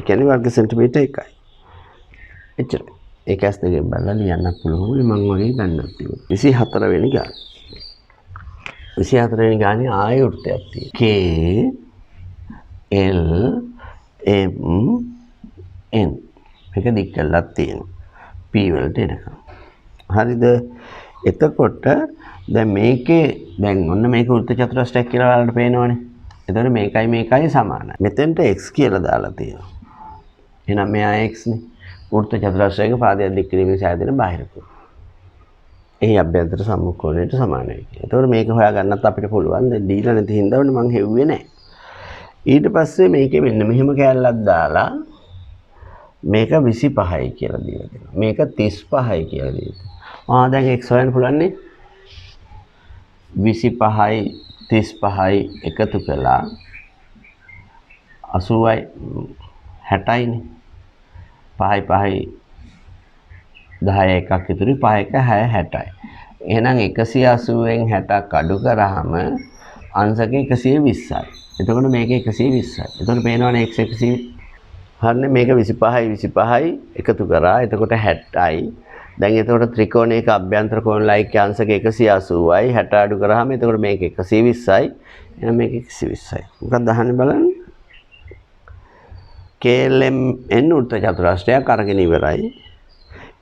කියන්නේ වර්ග සෙන්ටිමීටර් 1යි. එච්චරයි. ඒක ඇස් දෙකෙන් බලලා ලියන්නත් පුළුවන්. මම වගේ ගන්නත් තියෙනවා. 24 වෙනි ගාන. 24 වෙනි ගානේ ආයෙ වෘත්තයක් තියෙනවා. K L M N. මේක දික් කරලත් තියෙනවා. P වලට එනකම්. හරිද? එතකොට දැන් දැන් ඔන්න මේක වෘත්ත චතුරස්‍රයක් කියලා ඔයාලට පේනවනේ. එතකොට මේකයි සමානයි. මෙතෙන්ට x කියලා දාලා තියෙනවා. එහෙනම් මෙයා x නේ. වෘත්ත චතුරස්‍රයක පාදයක් දික් කිරීමේ සෑදෙන බාහිර කෝණ. එහි අභ්‍යන්තර සම්මුඛ සමානයි. එතකොට මේක හොයාගන්නත් අපිට පුළුවන්. දැන් දීලා නැති හින්දා මම හෙව්වේ නැහැ. ඊට පස්සේ මේකේ මෙන්න මෙහෙම කැලලක් දාලා මේක 25යි කියලා දීලා තියෙනවා. මේක 35යි කියලා දීලා තියෙනවා. දැන් x හොයන්න පුළුවන් නේ. 25යි 35යි එකතු කළා 80යි 60යිනේ. 5යි 5යි 10 එකක් ඉතුරු 5 1 6 60යි. එහෙනම් 180න් 60ක් අඩු කරාම අංශක 120යි. එතකොට මේක 120යි. එතකොට පේනවනේ x 120. හරිනේ මේක 25යි එකතු කරා. එතකොට 60යි. දැන් එතකොට ත්‍රිකෝණයක අභ්‍යන්තර කෝණ ලයික අංශක 180යි 60 අඩු කරාම එතකොට මේක 120යි. එහෙනම් මේක 120යි. මොකක්ද අහන්නේ බලන්න. KLMN වෘත්ත චතුරස්‍රයක් අරගෙන ඉවරයි.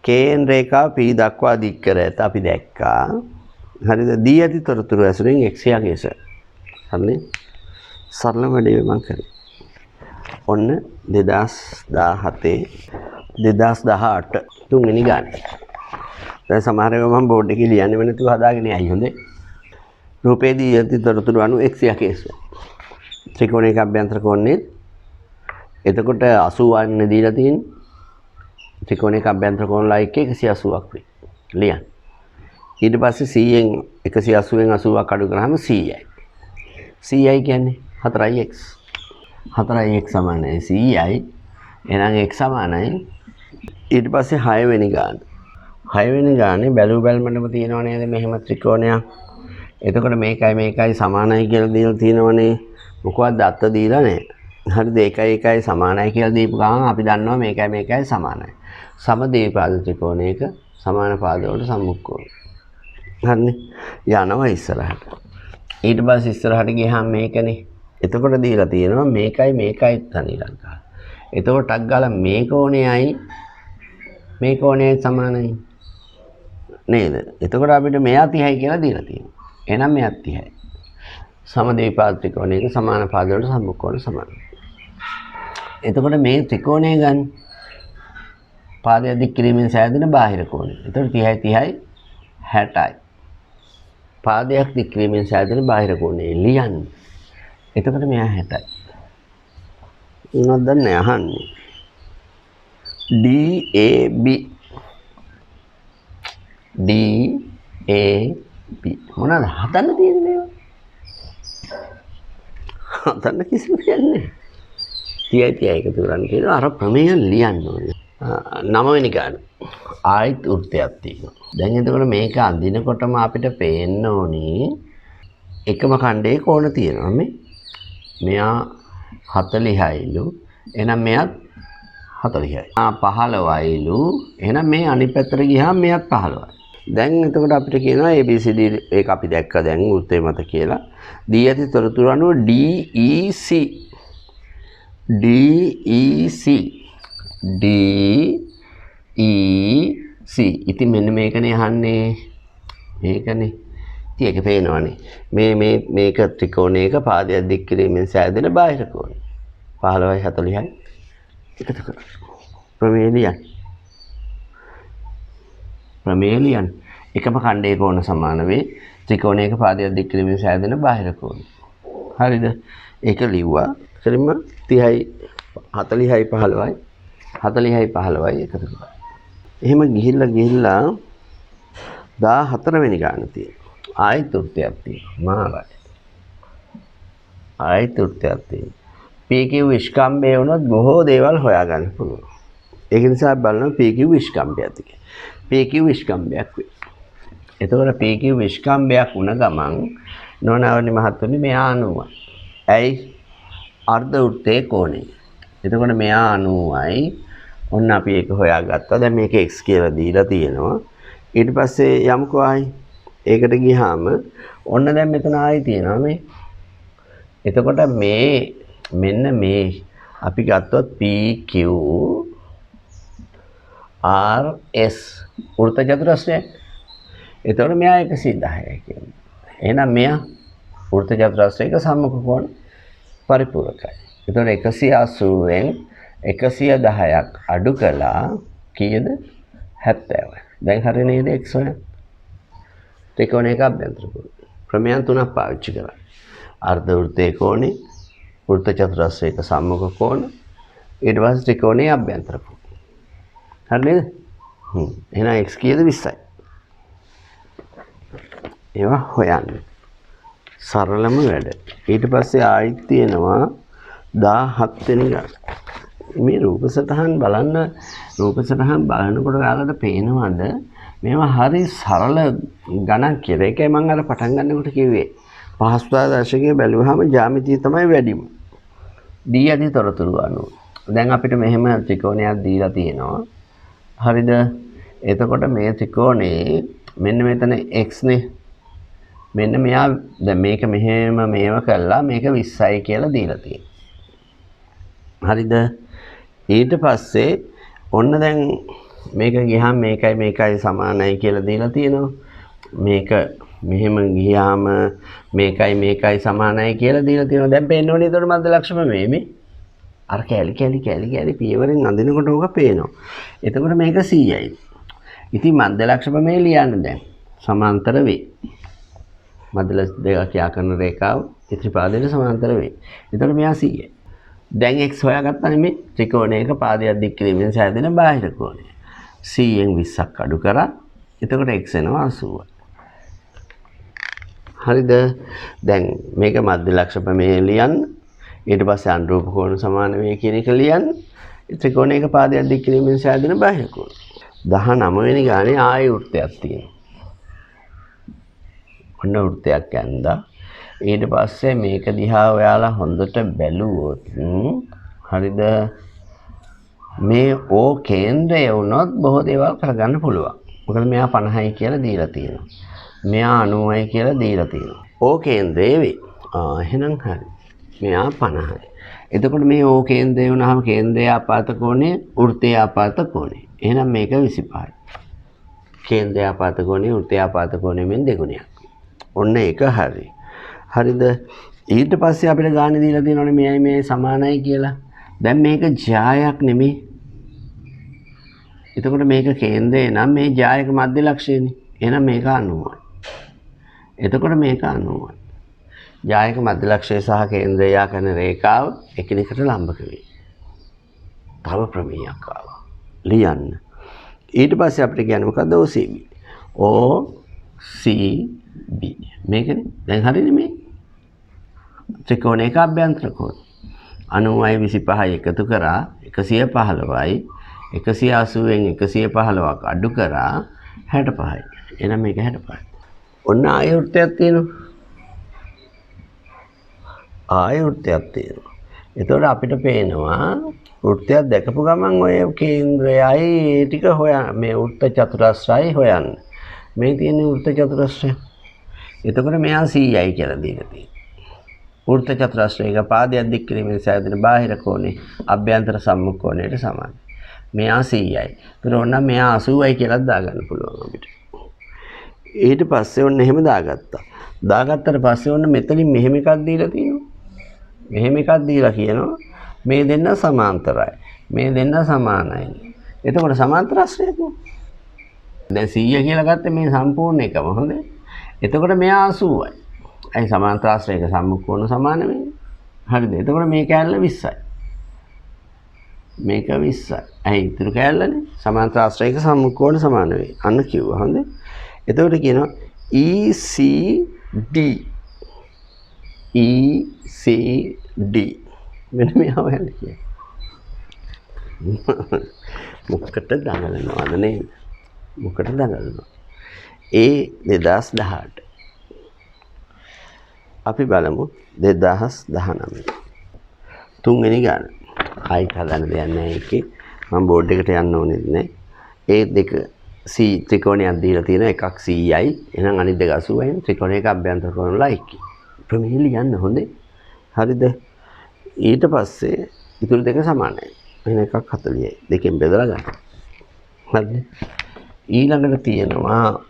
KN රේඛාව P දක්වා දික් කර ඇත අපි දැක්කා. හරිද? දී ඇති තොරතුරු ඇසුරින් x යගේ ස. හරිනේ? සරල වැඩේ මම කරේ. ඔන්න 2018 තුන්වෙනි ගාන. දැන් සමහර ඒවා මම බෝඩ් එකේ ලියන්නේ නැතුව හදාගෙන යයි හොඳේ. රූපේදී ඇති තොරතුරු අනුව x යගේ ස. ත්‍රිකෝණයක අභ්‍යන්තර කෝණයේ එතකොට 80 න් දීලා තියෙන්නේ. ත්‍රිකෝණයක අභ්‍යන්තර කෝණ ලයික 180ක් වේ. ලියන්න. ඊට පස්සේ 100න් 180ක් අඩු කරාම 100යි. 100යි කියන්නේ 4x. 4x සමානයි 100යි. එහෙනම් x සමානයි. ඊට පස්සේ 6 වෙනි ගාන. 6 වෙනි ගානේ බැලු බැලමටම තියෙනව නේද මෙහෙම ත්‍රිකෝණයක්. එතකොට මේකයි සමානයි කියලා දීලා තියෙනවනේ. මොකවත් දත්ත දීලා නැහැ. හරිද? එකයි සමානයි කියලා දීපු ගමන් අපි දන්නවා මේකයි සමානයි. සමදේපාද ත්‍රිකෝණයක සමාන පාදවලට සම්මුඛ කෝණ. හරිනේ? යනවා ඉස්සරහට. ඊට පස්සේ ඉස්සරහට ගියාම මේකනේ. එතකොට දීලා තියෙනවා මේකයි තනි ලංකාව. එතකොට ටක් ගාලා මේ කෝණයයි සමානයි. නේද? එතකොට අපිට මෙයා 30යි කියලා දීලා තියෙනවා. එහෙනම් මෙයා 30යි. සමදේපාද ත්‍රිකෝණයක සමාන පාදවලට සම්මුඛ කෝණ සමානයි. එතකොට මේ ත්‍රිකෝණය ගන්න පාදය දික් කිරීමෙන් සෑදෙන බාහිර කෝණය. එතකොට 30යි 60යි. පාදයක් දික් කිරීමෙන් සෑදෙන බාහිර කෝණය ලියන්න. එතකොට මෙයා 60යි. මොනවද දන්නේ අහන්නේ? DAB මොනවද හදන්න තියෙන්නේ? හදන්න කිසිම කියන්නේ. 30 එකතු කරන්න කියනවා. අර ප්‍රමේය ලියන්න ඕනේ. 9 වෙනි ගාන. ආයිත් වෘත්තයක් තියෙනවා. දැන් එතකොට මේක අඳිනකොටම අපිට පේන්න ඕනේ එකම ඛණ්ඩයේ කෝණ තියෙනවා මේ. මෙයා 40යිලු. එහෙනම් මෙයාත් 40යි. 15යිලු. එහෙනම් මේ අනිත් පැත්තට ගියාම මෙයාත් 15යි. දැන් එතකොට අපිට කියනවා ABCD ඒක අපි දැක්කා දැන් වෘත්තය මත කියලා. දී ඇති තොරතුරු අනුව DEC DEC C. ඉතින් මෙන්න මේකනේ අහන්නේ. මේකනේ. ඉතින් ඒක පේනවනේ. මේක ත්‍රිකෝණයක පාදයක් දික් කිරීමෙන් සෑදෙන බාහිර කෝණය. 15යි 40යි එකතු කරලා. ප්‍රමේය ලියන්න. ප්‍රමේය ලියන්න. එකම ඛණ්ඩයේ කෝණ සමාන වේ. ත්‍රිකෝණයක පාදයක් දික් කිරීමෙන් සෑදෙන බාහිර කෝණය. හරිද? ඒක ලිව්වා. එතනින්ම 30යි 40යි 15යි 40යි 15යි එකතු කරලා. එහෙම ගිහිල්ලා 14 වෙනි ගාන තියෙනවා. ආයෙත් වෘත්තයක් තියෙනවා. මාරයි. ආයෙත් වෘත්තයක් තියෙනවා. PQ විස්කම්භය වුණොත් බොහෝ දේවල් හොයාගන්න පුළුවන්. ඒක නිසා බලනවා PQ විස්කම්භයද කියලා. PQ විස්කම්භයක් වේ. එතකොට PQ විස්කම්භයක් වුණ ගමන් නොනවනි මහත්තුනි මෙයා 90යි. ඇයි? අර්ධ වෘත්තයේ කෝණය. එතකොට මෙයා 90යි. ඔන්න අපි ඒක හොයාගත්තා. දැන් මේක x කියලා දීලා තියෙනවා. ඊට පස්සේ යමුකෝ ආයි. ඒකට ගියාම ඔන්න දැන් මෙතන ආයි තියෙනවා මේ. එතකොට මෙන්න මේ අපි ගත්තොත් PQ RS වෘත්ත චතුරස්‍රය. එතකොට මෙයා 110යි කියන්නේ. එහෙනම් මෙයා වෘත්ත චතුරස්‍රයක සම්මුඛ කෝණ පරිපූර්ණකයි. එතකොට 180න් 110ක් අඩු කළා කීයද? 70. දැන් හරිය නේද x හොයන්න? ත්‍රිකෝණයක අභ්‍යන්තර කෝණ. ප්‍රමේයන් තුනක් පාවිච්චි කරා. අර්ධ වෘත්තයේ කෝණය, වෘත්ත චතුරස්‍රයක සම්මුඛ කෝණ, ඊට පස්සේ ත්‍රිකෝණයේ අභ්‍යන්තර කෝණ. හරි නේද? එහෙනම් x කීයද? 20යි. ඒවා හොයන්න. සරලම වැඩ. ඊට පස්සේ ආයෙත් තියෙනවා 17 වෙනි ගාන. මේ රූප සටහන් බලනකොට ඔයාලට පේනවද මේවා හරි සරල ගණන් කියලා. ඒකයි මම අර පටන් ගන්නකොට කිව්වේ. පහසුතා දශකයේ බැලුවාම ජ්‍යාමිතිය තමයි වැඩිම. දී යටි තොරතුරු අනුව. දැන් අපිට මෙහෙම ත්‍රිකෝණයක් දීලා තියෙනවා. හරිද? එතකොට මේ ත්‍රිකෝණේ මෙන්න මෙතන x නේ. මෙන්න මෙයා දැන් මේක මෙහෙම මේව කළා මේක 20යි කියලා දීලා තියෙනවා. හරිද? ඊට පස්සේ ඔන්න දැන් මේක ගියාම මේකයි සමානයි කියලා දීලා තියෙනවා. මේක මෙහෙම ගියාම මේකයි සමානයි කියලා දීලා තියෙනවා. දැන් පේන්නෝනේ ඒතකොට මධ්‍ය ලක්ෂණ මේ අර කැලි පියවරෙන් අඳිනකොට ඕක පේනවා. එතකොට මේක 100යි. ඉතින් මධ්‍ය ලක්ෂණ මේ ලියන්න දැන් සමාන්තර වේ. මධ්‍ය දෙක ක්‍රියා කරන රේඛාව ත්‍රිපාදයට සමාන්තර වේ. එතකොට මෙයා 100යි. දැන් x හොයාගත්තා නෙමෙයි ත්‍රිකෝණයක පාදයක් දික් කිරීමෙන් සෑදෙන බාහිර කෝණය. 100න් 20ක් අඩු කරා. එතකොට x එනවා 80. හරිද? දැන් මේක මධ්‍ය ලක්ෂ ප්‍රමේය ලියන්න. ඊට පස්සේ අනුරූප කෝණ සමාන වේ කියන එක ලියන්න. ත්‍රිකෝණයක පාදයක් දික් කිරීමෙන් සෑදෙන බාහිර කෝණ. 19 වෙනි ගානේ ආයෙ වෘත්තයක් තියෙනවා. ඔන්න වෘත්තයක් ඇඳලා ඊට පස්සේ මේක දිහා ඔයාලා හොඳට බැලුවොත් හරිද මේ O කේන්ද්‍රය වුණොත් බොහෝ දේවල් කරගන්න පුළුවන්. මොකද මෙයා 50යි කියලා දීලා තියෙනවා. මෙයා 90යි කියලා දීලා තියෙනවා. O කේන්ද්‍රය වේ. එහෙනම් හරි. මෙයා 50යි. එතකොට මේ O කේන්ද්‍රය වුණාම කේන්ද්‍රයේ ආපාත කෝණය වෘත්තයේ ආපාත කෝණය. එහෙනම් මේක 25යි. කේන්ද්‍රයේ ආපාත කෝණය වෘත්තයේ ආපාත කෝණයෙන් දෙගුණයක්. ඔන්න ඒක හරි. හරිද? ඊට පස්සේ අපිට ගානේ දීලා තියෙනවනේ මෙයයි මේ සමානයි කියලා. දැන් මේක ජායක් නෙමෙයි. එතකොට මේක කේන්ද්‍රය නම් මේ ජායක මධ්‍ය ලක්ෂයනේ. එහෙනම් මේක 90යි. එතකොට මේක 90යි. ජායක මධ්‍ය ලක්ෂය සහ කේන්ද්‍රය යා කරන රේඛාව එකිනෙකට ලම්බක වේ. තව ප්‍රමේයයක් ආවා. ලියන්න. ඊට පස්සේ අපිට කියන්නේ මොකද්ද? OCB. OCB. මේකනේ. දැන් හරිනේ මේ. ත්‍රිකෝණයක අභ්‍යන්තර කෝණ 90යි 25යි එකතු කරා 115යි 180න් 115ක් අඩු කරා 65යි. එහෙනම් මේක 65යි. ඔන්න ආයෙ වෘත්තයක් තියෙනවා. එතකොට අපිට පේනවා වෘත්තයක් දැකපු ගමන් ඔය කේන්ද්‍රයයි ටික හොයන්න මේ වෘත්ත චතුරස්‍රයයි හොයන්න. මේ තියෙන වෘත්ත චතුරස්‍රය. එතකොට මෙයා 100යි කියලා දීලා තියෙනවා. වෘත්ත චතුරස්‍රයක පාදයක් දික් කිරීමෙන් සෑදෙන බාහිර කෝණය අභ්‍යන්තර සම්මුඛ කෝණයට සමානයි. මෙයා 100යි. ඒතර ඕන මෙයා 80යි කියලා දාගන්න පුළුවන් අපිට. ඊට පස්සේ ඔන්න එහෙම දාගත්තා. දාගත්තට පස්සේ ඔන්න මෙතනින් මෙහෙම එකක් දීලා තියෙනවා. මෙහෙම එකක් දීලා කියනවා මේ දෙන්න සමාන්තරයි. මේ දෙන්න සමානයි. එතකොට සමාන්තර ආශ්‍රයයක් නේ. දැන් 100 කියලා ගත්තේ මේ සම්පූර්ණ එකම හොඳේ. එතකොට මෙයා 80යි. අයි සමාන්තර ආශ්‍රයක සම්මුඛ සමාන වෙන්නේ. හරිද? එතකොට මේ කෑල්ල 20යි. මේක 20යි. අයි ඉතුරු කෑල්ලනේ සමාන්තර ආශ්‍රයක සම්මුඛ කොණ සමාන වෙයි. අන්න කිව්වා හොඳේ. එතකොට කියනවා ECD ECD මෙන්න මේ හොයන්න කියන්නේ. මොකට දඟලනවද නේද? මොකට දඟලනවා? ඒ 2018 අපි බලමු 2019 තුන්වෙනි ගාන. ආයි හදන්න දෙයක් නැහැ ඒකේ. මම බෝඩ් එකට යන්න ඕනෙත් නැහැ. ඒ දෙක C ත්‍රිකෝණයක් දීලා තියෙනවා එකක් CI එහෙනම් අනිත් දෙක 80යි ත්‍රිකෝණයක අභ්‍යන්තර කොණ ලයිකි. ප්‍රමේය ලියන්න හොඳේ. හරිද? ඊට පස්සේ ඉතුරු දෙක සමානයි. එහෙනම් එකක් 40යි. දෙකෙන් බෙදලා ගන්න. හරිද? ඊළඟට තියෙනවා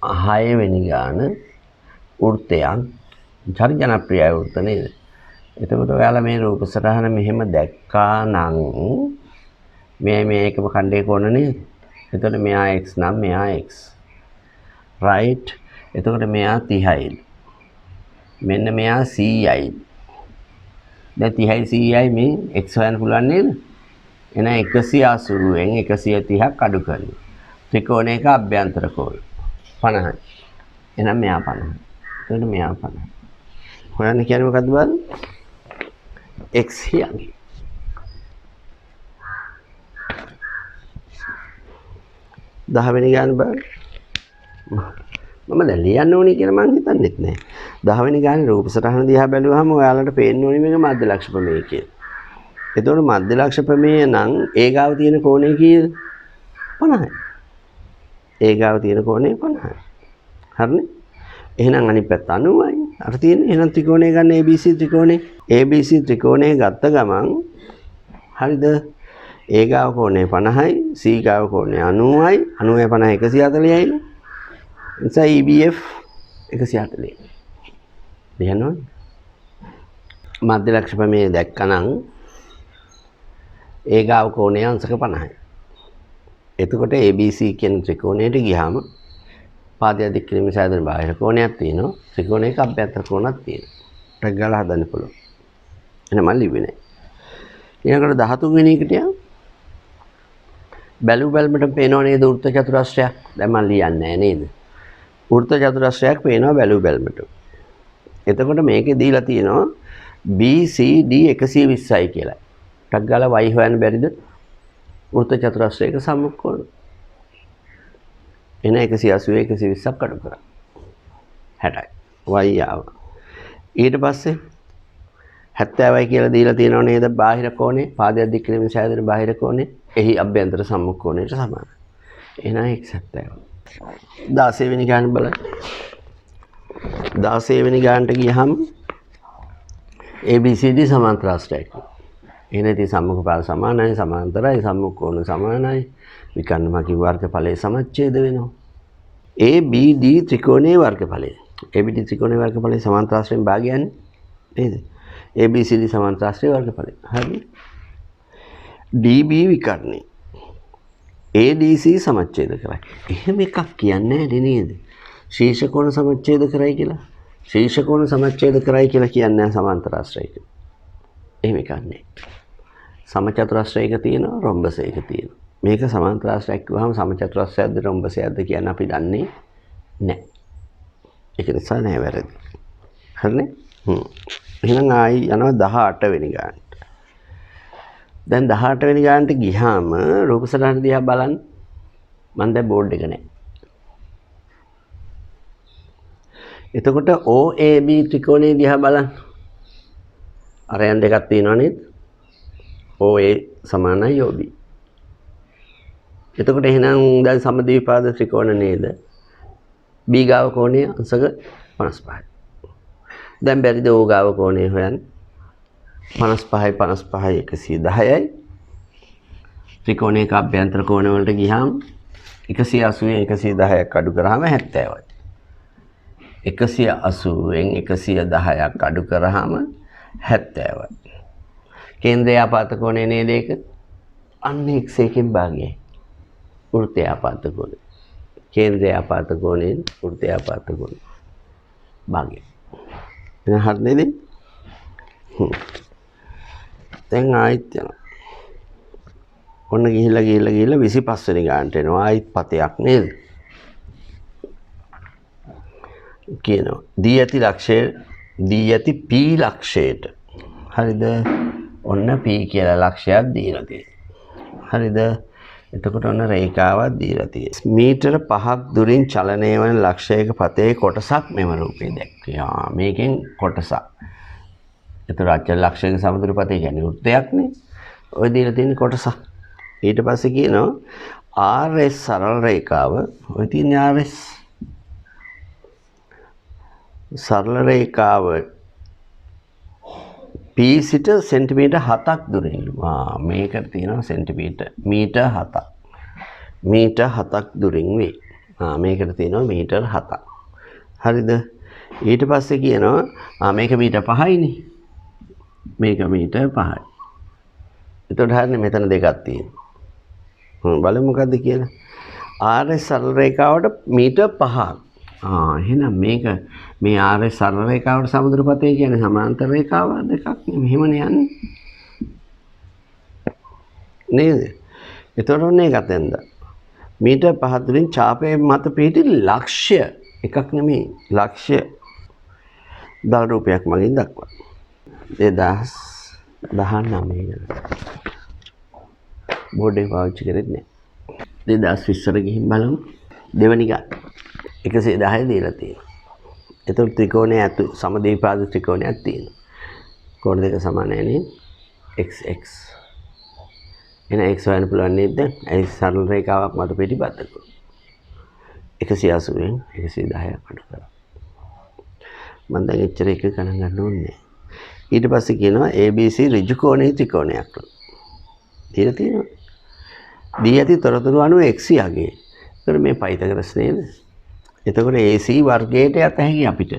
6 වෙනි ගාන වෘත්තයන්. හරි ජනප්‍රියයි වෘත්ත නේද? එතකොට ඔයාලා මේ රූප සටහන මෙහෙම දැක්කා නම් මේ එකම ඛණ්ඩයේ කොන නේද? එතකොට මෙයා x නම් මෙයා x. right? එතකොට මෙයා 30යි. මෙන්න මෙයා 100යි. දැන් 30යි 100යි මේ x හොයන්න පුළුවන් නේද? එහෙනම් 180න් 130ක් අඩු කරනවා. ත්‍රිකෝණයක අභ්‍යන්තර කෝණ 50යි. එහෙනම් මෙයා 50යි. එතකොට මෙයා 50යි. හොයන්න කියන්නේ මොකද්ද බලන්න? x කියන්නේ. දහවෙනි ගාන බලන්න. මම දැන් ලියන්න ඕනේ කියලා මං හිතන්නෙත් නෑ. 10 වෙනි ගානේ රූප සටහන දිහා බැලුවාම ඔයාලට පේන්න ඕනේ මේක මධ්‍ය ලක්ෂ ප්‍රමේය කියලා. එතකොට මධ්‍ය ලක්ෂ ප්‍රමේය නම් ඒ ගාව තියෙන කෝණය කීයද? 50යි. ඒ ගාව තියෙන කෝණය 50යි. හරිනේ? එහෙනම් අනිත් පැත්ත 90යි. අර තියෙන්නේ එහෙනම් ත්‍රිකෝණය ගන්න ABC ත්‍රිකෝණය. ABC ත්‍රිකෝණය ගත්ත ගමන් හරිද? ඒ ගාව කෝණය 50යි, C ගාව කෝණය 90යි, 90 50 140යි. නිසා EBF 140. ලියනවා. මධ්‍ය ලක්ෂ ප්‍රමේය දැක්කනම් ඒ ගාව කෝණය අංශක 50යි. එතකොට ABC කියන ත්‍රිකෝණයට ගියාම පාදය දික් කිරීම සාධන බාහිර කෝණයක් තියෙනවා. ත්‍රිකෝණයක අභ්‍යන්තර කෝණයක් තියෙනවා. ටක් ගාලා හදන්න පුළුවන්. එහෙනම් මම ලිව්වේ නැහැ. ඊළඟට 13 වෙනි එකට යමු. බැලුමට පේනව නේද වෘත්ත චතුරස්‍රයක්? දැන් මම ලියන්නේ නැහැ නේද? වෘත්ත චතුරස්‍රයක් පේනවා බැලුමට. එතකොට මේකේ දීලා තියෙනවා BCD 120යි කියලා. ටක් ගාලා y හොයන්න බැරිද? වෘත්ත චතුරස්‍රයක සම්මුඛ කෝණ. එන 180 120ක් අඩු කරා. 60යි. y ආවා. ඊට පස්සේ 70යි කියලා දීලා තියෙනව නේද බාහිර කෝණේ? පාදයක් දික් කිරීමෙන් සෑදෙන බාහිර කෝණේ. එහි අභ්‍යන්තර සම්මුඛ කෝණයට සමානයි. එහෙනම් x 70. 16 වෙනි ගාන බලන්න. 16 වෙනි ගානට ගියහම ABCD සමාන්තර ආශ්‍රයයි. එහෙනම් ඉතින් සම්මුඛ පාද සමානයි, සමාන්තරයි, සම්මුඛ කෝණ සමානයි. විකර්ණමකින් වර්ගඵලයේ සමච්ඡේද වෙනවා. ABD ත්‍රිකෝණයේ වර්ගඵලය. ABD ත්‍රිකෝණයේ වර්ගඵලයේ සමාන්තර ආශ්‍රයෙන් භාගයන්නේ නේද? ABCD සමාන්තර ආශ්‍රය වර්ගඵලය. හරි. DB විකර්ණේ ADC සමච්ඡේද කරයි. එහෙම එකක් කියන්නේ නැහැ නේද? ශීර්ෂ කෝණ සමච්ඡේද කරයි කියලා. ශීර්ෂ කෝණ සමච්ඡේද කරයි කියලා කියන්නේ සමාන්තර ආශ්‍රයක. එහෙම එකක් නැහැ. සමචතුරස්‍රයක තියෙනවා, රොම්බසයක තියෙනවා. මේක සමාන්තර ආශ්‍රයයක් කිව්වහම සමචතුරස්‍රයක්ද රොම්බසයක්ද කියන අපි දන්නේ නැහැ. ඒක නිසා නෑ වැරදි. හරිනේ? එහෙනම් ආයි යනවා 18 වෙනි ගානට. දැන් 18 වෙනි ගානට ගියාම රූප සටහන දිහා බලන්න. මම දැන් බෝඩ් එක නැහැ. එතකොට OAB ත්‍රිකෝණය දිහා බලන්න. අරයන් දෙකක් තියෙනවා නේද? OA සමානයි OB. එතකොට එහෙනම් දැන් සමද්විපාද ත්‍රිකෝණ නේද? B ගාව කෝණය අංශක 55යි. දැන් බැරිද O ගාව කෝණය හොයන්න? 55යි 55යි 110යි. ත්‍රිකෝණයක අභ්‍යන්තර කෝණ වලට ගියාම 180න් 110ක් අඩු කරාම 70යි. 180න් 110ක් අඩු කරාම 70යි. කේන්ද්‍රය ආපත කෝණය නේද ඒක? අන්න x1 භාගයයි. වෘත්තය ආපත කෝණය. කේන්ද්‍රය ආපත කෝණයෙන් වෘත්තය ආපත කෝණය භාගය. එහෙනම් හරි නේද? දැන් ආයිත් යනවා. ඔන්න ගිහිල්ලා 25 වෙනි ගානට එනවා. ආයිත් පතයක් නේද? කියනවා දී ඇති p ලක්ෂයට. හරිද? ඔන්න p කියලා ලක්ෂයක් දීලා තියෙනවා. හරිද? එතකොට ඔන්න රේඛාවක් දීලා තියෙනවා. මීටර 5ක් දුරින් චලනය වන ලක්ෂයක පතේ කොටසක් මෙම රූපේ දැක්වියා. මේකෙන් කොටසක්. එතකොට අචල ලක්ෂයක සමදුරු පතේ කියන්නේ වෘත්තයක් නේ. ඔය දීලා තියෙන කොටසක්. ඊට පස්සේ කියනවා RS සරල රේඛාව. ඔය තියෙන RS සරල රේඛාව P සිට සෙන්ටිමීටර් 7ක් දුරින්. මේකට තියෙනවා සෙන්ටිමීටර් මීටර් 7ක්. මීටර් 7ක් දුරින් වේ. මේකට තියෙනවා මීටර් 7ක්. හරිද? ඊට පස්සේ කියනවා මේක මීටර් 5යිනේ. මේක මීටර් 5යි. එතකොට හරිනේ මෙතන දෙකක් තියෙනවා. බලමු මොකද්ද කියලා. RS සරල රේඛාවට මීටර් 5ක්. එහෙනම් මේක මේ RS සරල රේඛාවට සමදුරු පතේ කියන්නේ සමාන්තර රේඛාව දෙකක් නේ. මෙහෙමනේ යන්නේ. නේද? එතකොට ඔන්න ඒකත් එන්ද. මීටර් 5 දුරින් ඡාපයේ මත පිහිටි ලක්ෂ්‍ය එකක් නෙමෙයි ලක්ෂ්‍ය දල රූපයක් මගින් දක්වනවා. 2019 බෝඩේ පාවිච්චි කරෙත් නෑ. 2020 ගිහින් බලමු. දෙවනි ගාන 110 දීලා තියෙනවා. එතකොට ත්‍රිකෝණය ඇතු සමද්විපාද ත්‍රිකෝණයක් තියෙනවා. කෝණ දෙක සමානයි නේ. xx. එන x හොයන්න පුළුවන් නේද? ඒ සරල රේඛාවක් මත පිටිපස්සට. 180න් 110ක් අඩු කරා. මම දැන් එච්චර එක ගණන් ගන්න ඕනේ. ඊට පස්සේ කියනවා ABC ඍජු කෝණයේ ත්‍රිකෝණයක්. දීලා තියෙනවා. දී ඇති තොරතුරු අණු x යගේ. ඒතර මේ පයිතගරස් නේද? එතකොට AC වර්ගයට යත හැකි අපිට.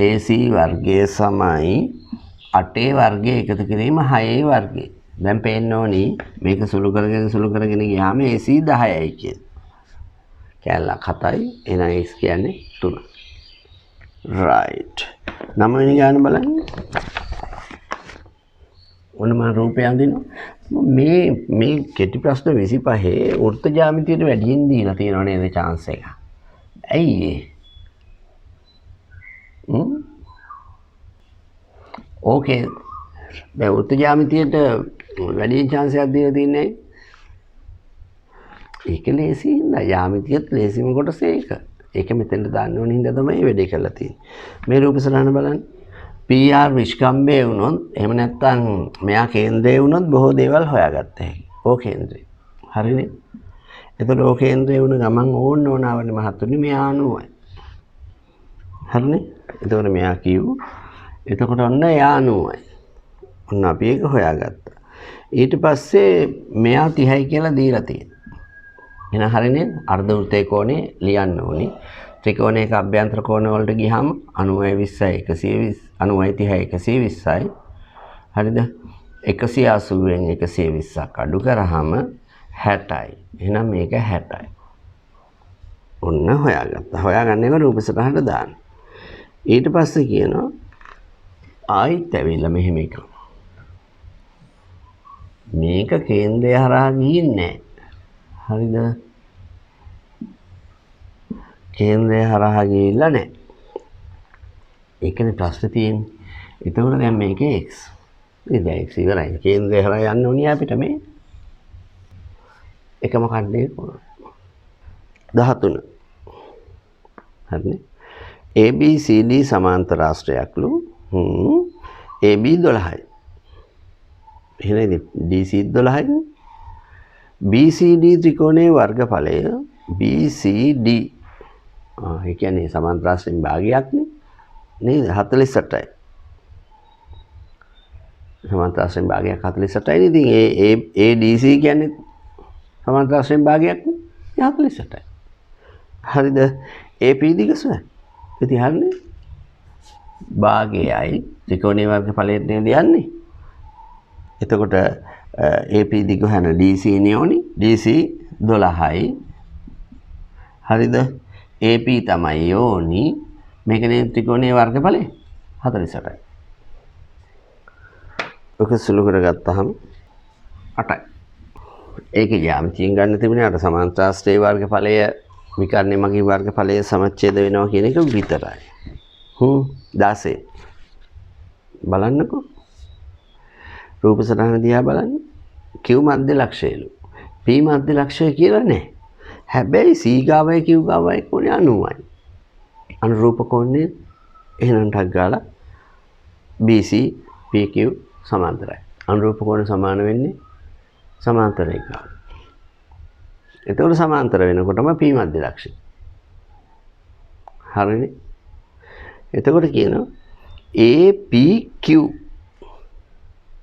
AC වර්ගය සමයි 8 වර්ගය එකතු කිරීම 6 වර්ගය. දැන් පේන්න ඕනි මේක සුළු කරගෙන ගියාම AC 10යි කියන්නේ. කැලලක් 7යි. එහෙනම් x කියන්නේ 3. right. 9 වෙනි ගාන බලන්න. ඔන්න මම රූපය අඳිනවා. මේ කෙටි ප්‍රශ්න 25 වෘත්ත ජ්‍යාමිතියට වැඩියෙන් දීලා තියෙනව නේද chance එක. ඇයි ඕකේ. දැන් වෘත්ත ජ්‍යාමිතියට වැඩියෙන් chance එකක් දීලා තින්නේ. ඒක ලේසි නෑ. ජ්‍යාමිතියත් ලේසිම කොටස ඒක. ඒක මෙතෙන්ට දාන්න ඕන හින්දා තමයි වැඩේ කරලා තියෙන්නේ. මේ රූප සටහන බලන්න. PR විශ්කම්භය වුණොත් එහෙම නැත්නම් මෙයා කේන්ද්‍රය වුණොත් බොහෝ දේවල් හොයාගත්ත හැකි. ඕ කේන්ද්‍රය. හරිනේ. එතකොට ඕ කේන්ද්‍රය වුණ ගමන් ඕනවනේ මහත්තුනි මෙයා 90යි. හරිනේ. එතකොට මෙයා කිව්ව. එතකොට ඔන්න එයා 90යි. ඔන්න අපි ඒක හොයාගත්තා. ඊට පස්සේ මෙයා 30යි කියලා දීලා තියෙනවා. එහෙනම් හරිනේ. අර්ධ වෘත්තයේ කෝණේ ලියන්න ඕනි. ත්‍රිකෝණයක අභ්‍යන්තර කෝණ වලට ගියාම 90යි 20යි 120 90යි 30යි 120යි. හරිද? 180න් 120ක් අඩු කරාම 60යි. එහෙනම් මේක 60යි. ඔන්න හොයාගත්තා. හොයාගන්න එක රූප සටහනට දාන්න. ඊට පස්සේ කියනවා ආයිත් ඇවිල්ලා මෙහෙම එක. මේක කේන්ද්‍රය හරහා ගිහින්නේ නැහැ. හරිද? කේන්ද්‍රය හරහා ගිහිල්ලා නැහැ. ඒකනේ ප්‍රශ්නේ තියෙන්නේ. එතකොට දැන් මේකේ x. ඉතින් x ඉවරයි. කේන්ද්‍රය හරහා යන්න ඕනිය අපිට මේ. එකම කණ්ඩේ කොන. 13. හරිනේ. ABCD සමාන්තර රාශියක්ලු. AB 12යි. එහෙනම් DC 12යි. BCD ත්‍රිකෝණයේ වර්ගඵලය BCD. ඒ කියන්නේ සමාන්තර රාශියෙන් භාගයක් නේ. නේද? 48යි. සමාන්තර රාශියෙන් භාගයක් 48යි. ඉතින් ADC කියන්නේ සමාන්තර වශයෙන් භාගයක් නේ 48යි. හරිද? AP දිග සොයන්න. ඉතින් හරිනේ. භාගයයි ත්‍රිකෝණීය වර්ගඵලයට නේද යන්නේ. එතකොට AP දිග හොයන DC නේ ඕනි. DC 12යි. හරිද? AP තමයි ඕනි. මේකනේ ත්‍රිකෝණීය වර්ගඵලය 48යි. ඔක සුළු කරගත්තාම 8යි. ඒකේ යාමිතියෙන් ගන්න තිබුණේ අර සමාන්තරාශ්‍රේ වර්ගඵලය විකර්ණය මගී වර්ගඵලය සමච්ඡේද වෙනවා කියන එක විතරයි. 16 බලන්නකෝ. රූප සටහන දිහා බලන්න. Q මධ්‍ය ලක්ෂයලු. P මධ්‍ය ලක්ෂය කියලා නැහැ. හැබැයි C ගාවයි Q ගාවයි කොනේ 90යි. අනුරූප කෝණය එහෙනම් ටක් ගාලා BC PQ සමාන්තරයි. අනුරූප කෝණ සමාන වෙන්නේ සමාන්තර රේඛාව. එතකොට සමාන්තර වෙනකොටම P මධ්‍ය ලක්ෂය. හරිනේ. එතකොට කියනවා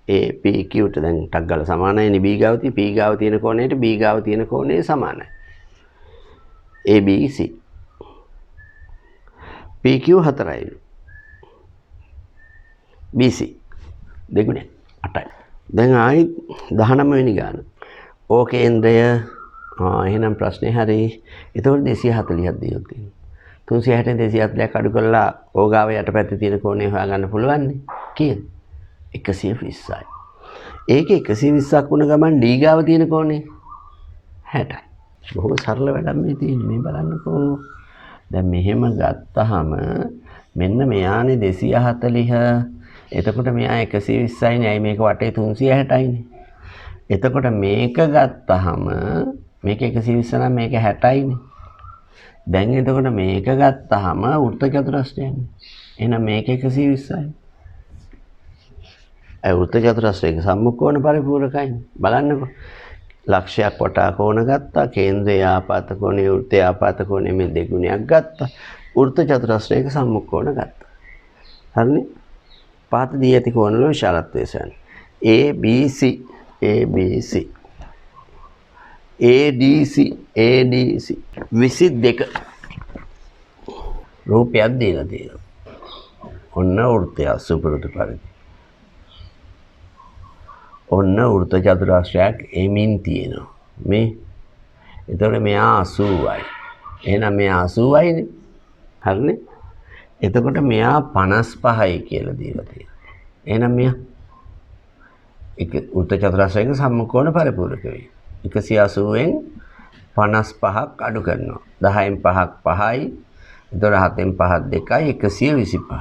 APQ ට දැන් ටක් ගාලා සමානයිනේ B ගාව තියෙන P ගාව තියෙන කෝණයට B ගාව තියෙන කෝණය සමානයි. ABC PQ 4යි. BC දෙගුණේ 8යි. දැන් ආයි 19 වෙනි ගාන. O කේන්ද්‍රය එහෙනම් ප්‍රශ්නේ හරි. එතකොට 240ක් දීලා තියෙනවා. 360 240ක් අඩු කරලා O ගාව යටපැත්තේ තියෙන කෝණය හොයාගන්න පුළුවන් නේ. කීයද? 120යි. ඒකේ 120ක් වුණ ගමන් D ගාව තියෙන කෝණය 60යි. බොහොම සරල වැඩක් මේ තියෙන්නේ. මේ බලන්නකෝ. දැන් මෙහෙම ගත්තාම මෙන්න මෙයානේ 240. එතකොට මෙයා 120යි නේ. මේක වටේ 360යිනේ. එතකොට මේක ගත්තාම මේක 120 නම් මේක 60යිනේ. දැන් එතකොට මේක ගත්තාම වෘත්ත චතුරස්‍රයනේ. එහෙනම් මේක 120යි. වෘත්ත චතුරස්‍රයක සම්මුඛ පරිපූර්ණකයි. බලන්නකෝ. ලක්ෂයක් වටා කෝණ ගත්තා. කේන්ද්‍රයේ ආපත කෝණේ වෘත්තයේ ආපත කෝණේ මේ දෙගුණයක් ගත්තා. වෘත්ත චතුරස්‍රයක සම්මුඛ කෝණ ගත්තා. හරිනේ? පහත දී ඇති කෝණ වල විශාලත්වය සොයන්න. ABC ABC ADC ADC 22 රූපයක් දීලා තියෙනවා. ඔන්න වෘත්තය සුපුරුදු පරිදි. ඔන්න වෘත්ත චතුරස්‍රයක් එමින් තියෙනවා. මේ එතකොට මෙයා 80යි. එහෙනම් මෙයා 80යිනේ. හරිනේ? එතකොට මෙයා 55යි කියලා දීලා තියෙනවා. එහෙනම් මෙයා එක වෘත්ත චතුරස්‍රයක සම්මුඛ කෝණ පරිපූර්ණක වෙයි. 180න් 55ක් අඩු කරනවා. 10න් 5ක් 5යි. එතකොට 7න් 5ක් 2යි 125යි.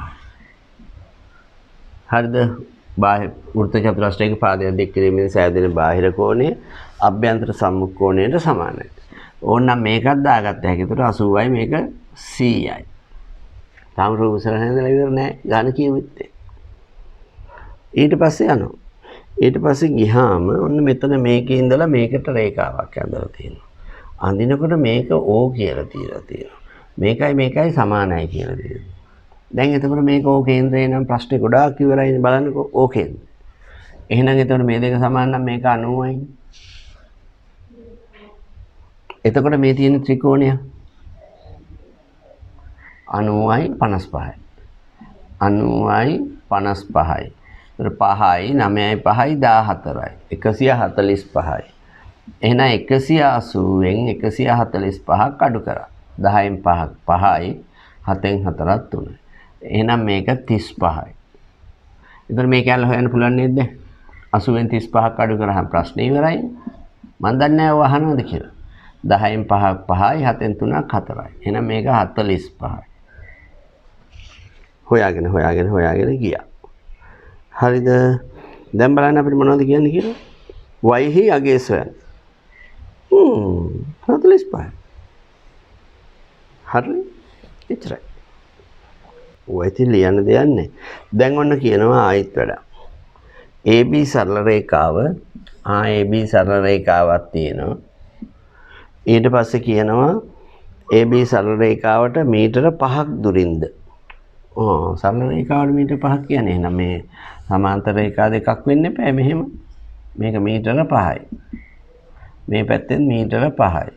හරිද? බාහිර වෘත්ත චතුරස්‍රයක පාදයක් දෙක කිරීමෙන් සෑදෙන බාහිර කෝණය අභ්‍යන්තර සම්මුඛ කෝණයට සමානයි. ඕනනම් මේකත් දාගත්ත හැකි. එතකොට 80යි මේක 100යි. තාම රූප සරණ හදලා ඉවර නෑ. ගාන කියුවෙත්. ඊට පස්සේ යනවා. ඊට පස්සේ ගියාම ඔන්න මෙතන මේකේ ඉඳලා මේකට රේඛාවක් ඇඳලා තියෙනවා. අඳිනකොට මේක O කියලා තියලා තියෙනවා. මේකයි සමානයි කියලා තියෙනවා. දැන් එතකොට මේක O කේන්ද්‍රය නම් ප්‍රශ්නේ ගොඩාක් ඉවරයිනේ. බලන්නකෝ O කේන්ද්‍රය. එහෙනම් එතකොට මේ දෙක සමාන නම් මේක 90යි. එතකොට මේ තියෙන ත්‍රිකෝණය 90යි 55යි. 90යි 55යි. එතකොට 5යි 9යි 5යි 14යි. 145යි. එහෙනම් 180න් 145ක් අඩු කරා. 10න් 5ක් 5යි. 7න් 4ක් 3යි. එහෙනම් මේක 35යි. එතකොට මේක ඇල්ල හොයන්න පුළුවන් නේද? 80න් 35ක් අඩු කරාම ප්‍රශ්නේ ඉවරයි. මන් දන්නේ නැහැ ඔය අහනවද කියලා. 10න් 5ක් 5යි 7න් 3ක් 4යි. එහෙනම් මේක 45යි. හොයාගෙන ගියා. හරිද? දැන් බලන්න අපිට මොනවද කියන්නේ කියලා. y හි අගය සොයන්න. 45යි. හරි? එච්චරයි. ඔය ඉතින් ලියන්න දෙයක් නැහැ. දැන් ඔන්න කියනවා ආයෙත් වැඩක්. AB සරල රේඛාව AB සරල රේඛාවක් තියෙනවා. ඊට පස්සේ කියනවා AB සරල රේඛාවට මීටර 5ක් දුරින්ද. සරල රේඛාවට මීටර 5ක් කියන්නේ එහෙනම් මේ සමාන්තර රේඛා දෙකක් වෙන්න එපා මෙහෙම. මේක මීටර 5යි. මේ පැත්තෙන් මීටර 5යි.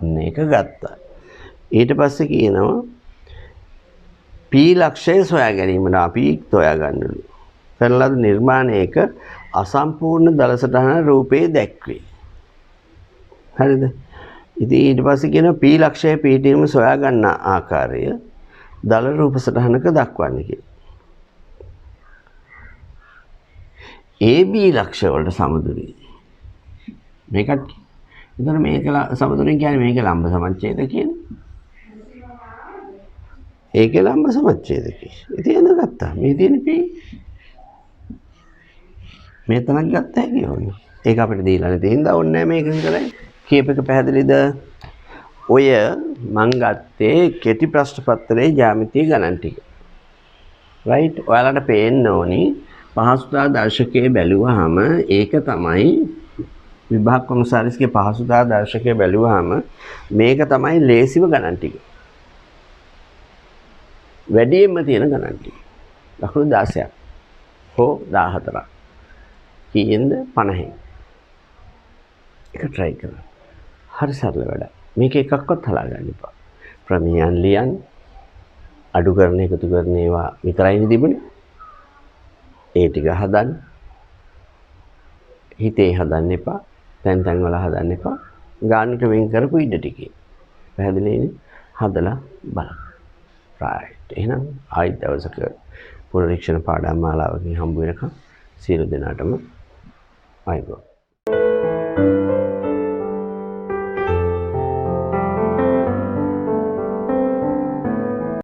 ඔන්න ඒක ගත්තා. ඊට පස්සේ කියනවා P ලක්ෂය සොයා ගැනීමට අපි සොයා ගන්නලු. කරන ලද නිර්මාණයක අසම්පූර්ණ දල සටහන රූපයේ දැක්වේ. හරිද? ඉතින් ඊට පස්සේ කියනවා P ලක්ෂය පිටීම සොයා ගන්න ආකාරය දල රූප සටහනක දක්වන්න කියලා. AB ලක්ෂය වලට සමදුරයි. මේකට එතන මේක සමදුරෙන් කියන්නේ මේක ලම්බ සමච්ඡේද කියන්නේ. ඒකේ ලම්බ සමච්ඡේදකේ. ඉතින් එන ගත්තා. මේ තියෙන P මේ තනක් ගත්ත හැකි ඕනේ. ඒක අපිට දීලා නැති හින්දා ඕනේ නැහැ මේක විතරයි. කීප එක පැහැදිලිද? ඔය මං ගත්තේ කෙටි ප්‍රශ්න පත්‍රයේ ජ්‍යාමිතිය ගණන් ටික. රයිට්. ඔයාලට පේන්න ඕනි පහසුතා දර්ශකයේ බැලුවාම ඒක තමයි විභාග කොමසාරිස්ගේ පහසුතා දර්ශකයේ බැලුවාම මේක තමයි ලේසිම ගණන් ටික. වැඩියෙන්ම තියෙන ගණන් ටික. ලකුණු 16ක් හෝ 14ක්. කීයෙන්ද 50න්. ඒක try කරන්න. හරි සරල වැඩක්. මේක එකක්වත් හලාගන්න එපා. ප්‍රමේයන් ලියන්න, අඩු කරන එකතු කරන ඒවා විතරයි තිබුණේ. ඒ ටික හදන්න. හිතේ හදන්න එපා. තැන් තැන් වල හදන්න එපා. ගානට වෙන් කරපු ඉඩ ටිකේ. පැහැදිලිනේ? හදලා බලන්න. right. එහෙනම් ආයි දවසක පුනරීක්ෂණ පාඩම් මාලාවකින් හම්බ වෙනකම් සියලු දෙනාටම ආයිබෝවන්.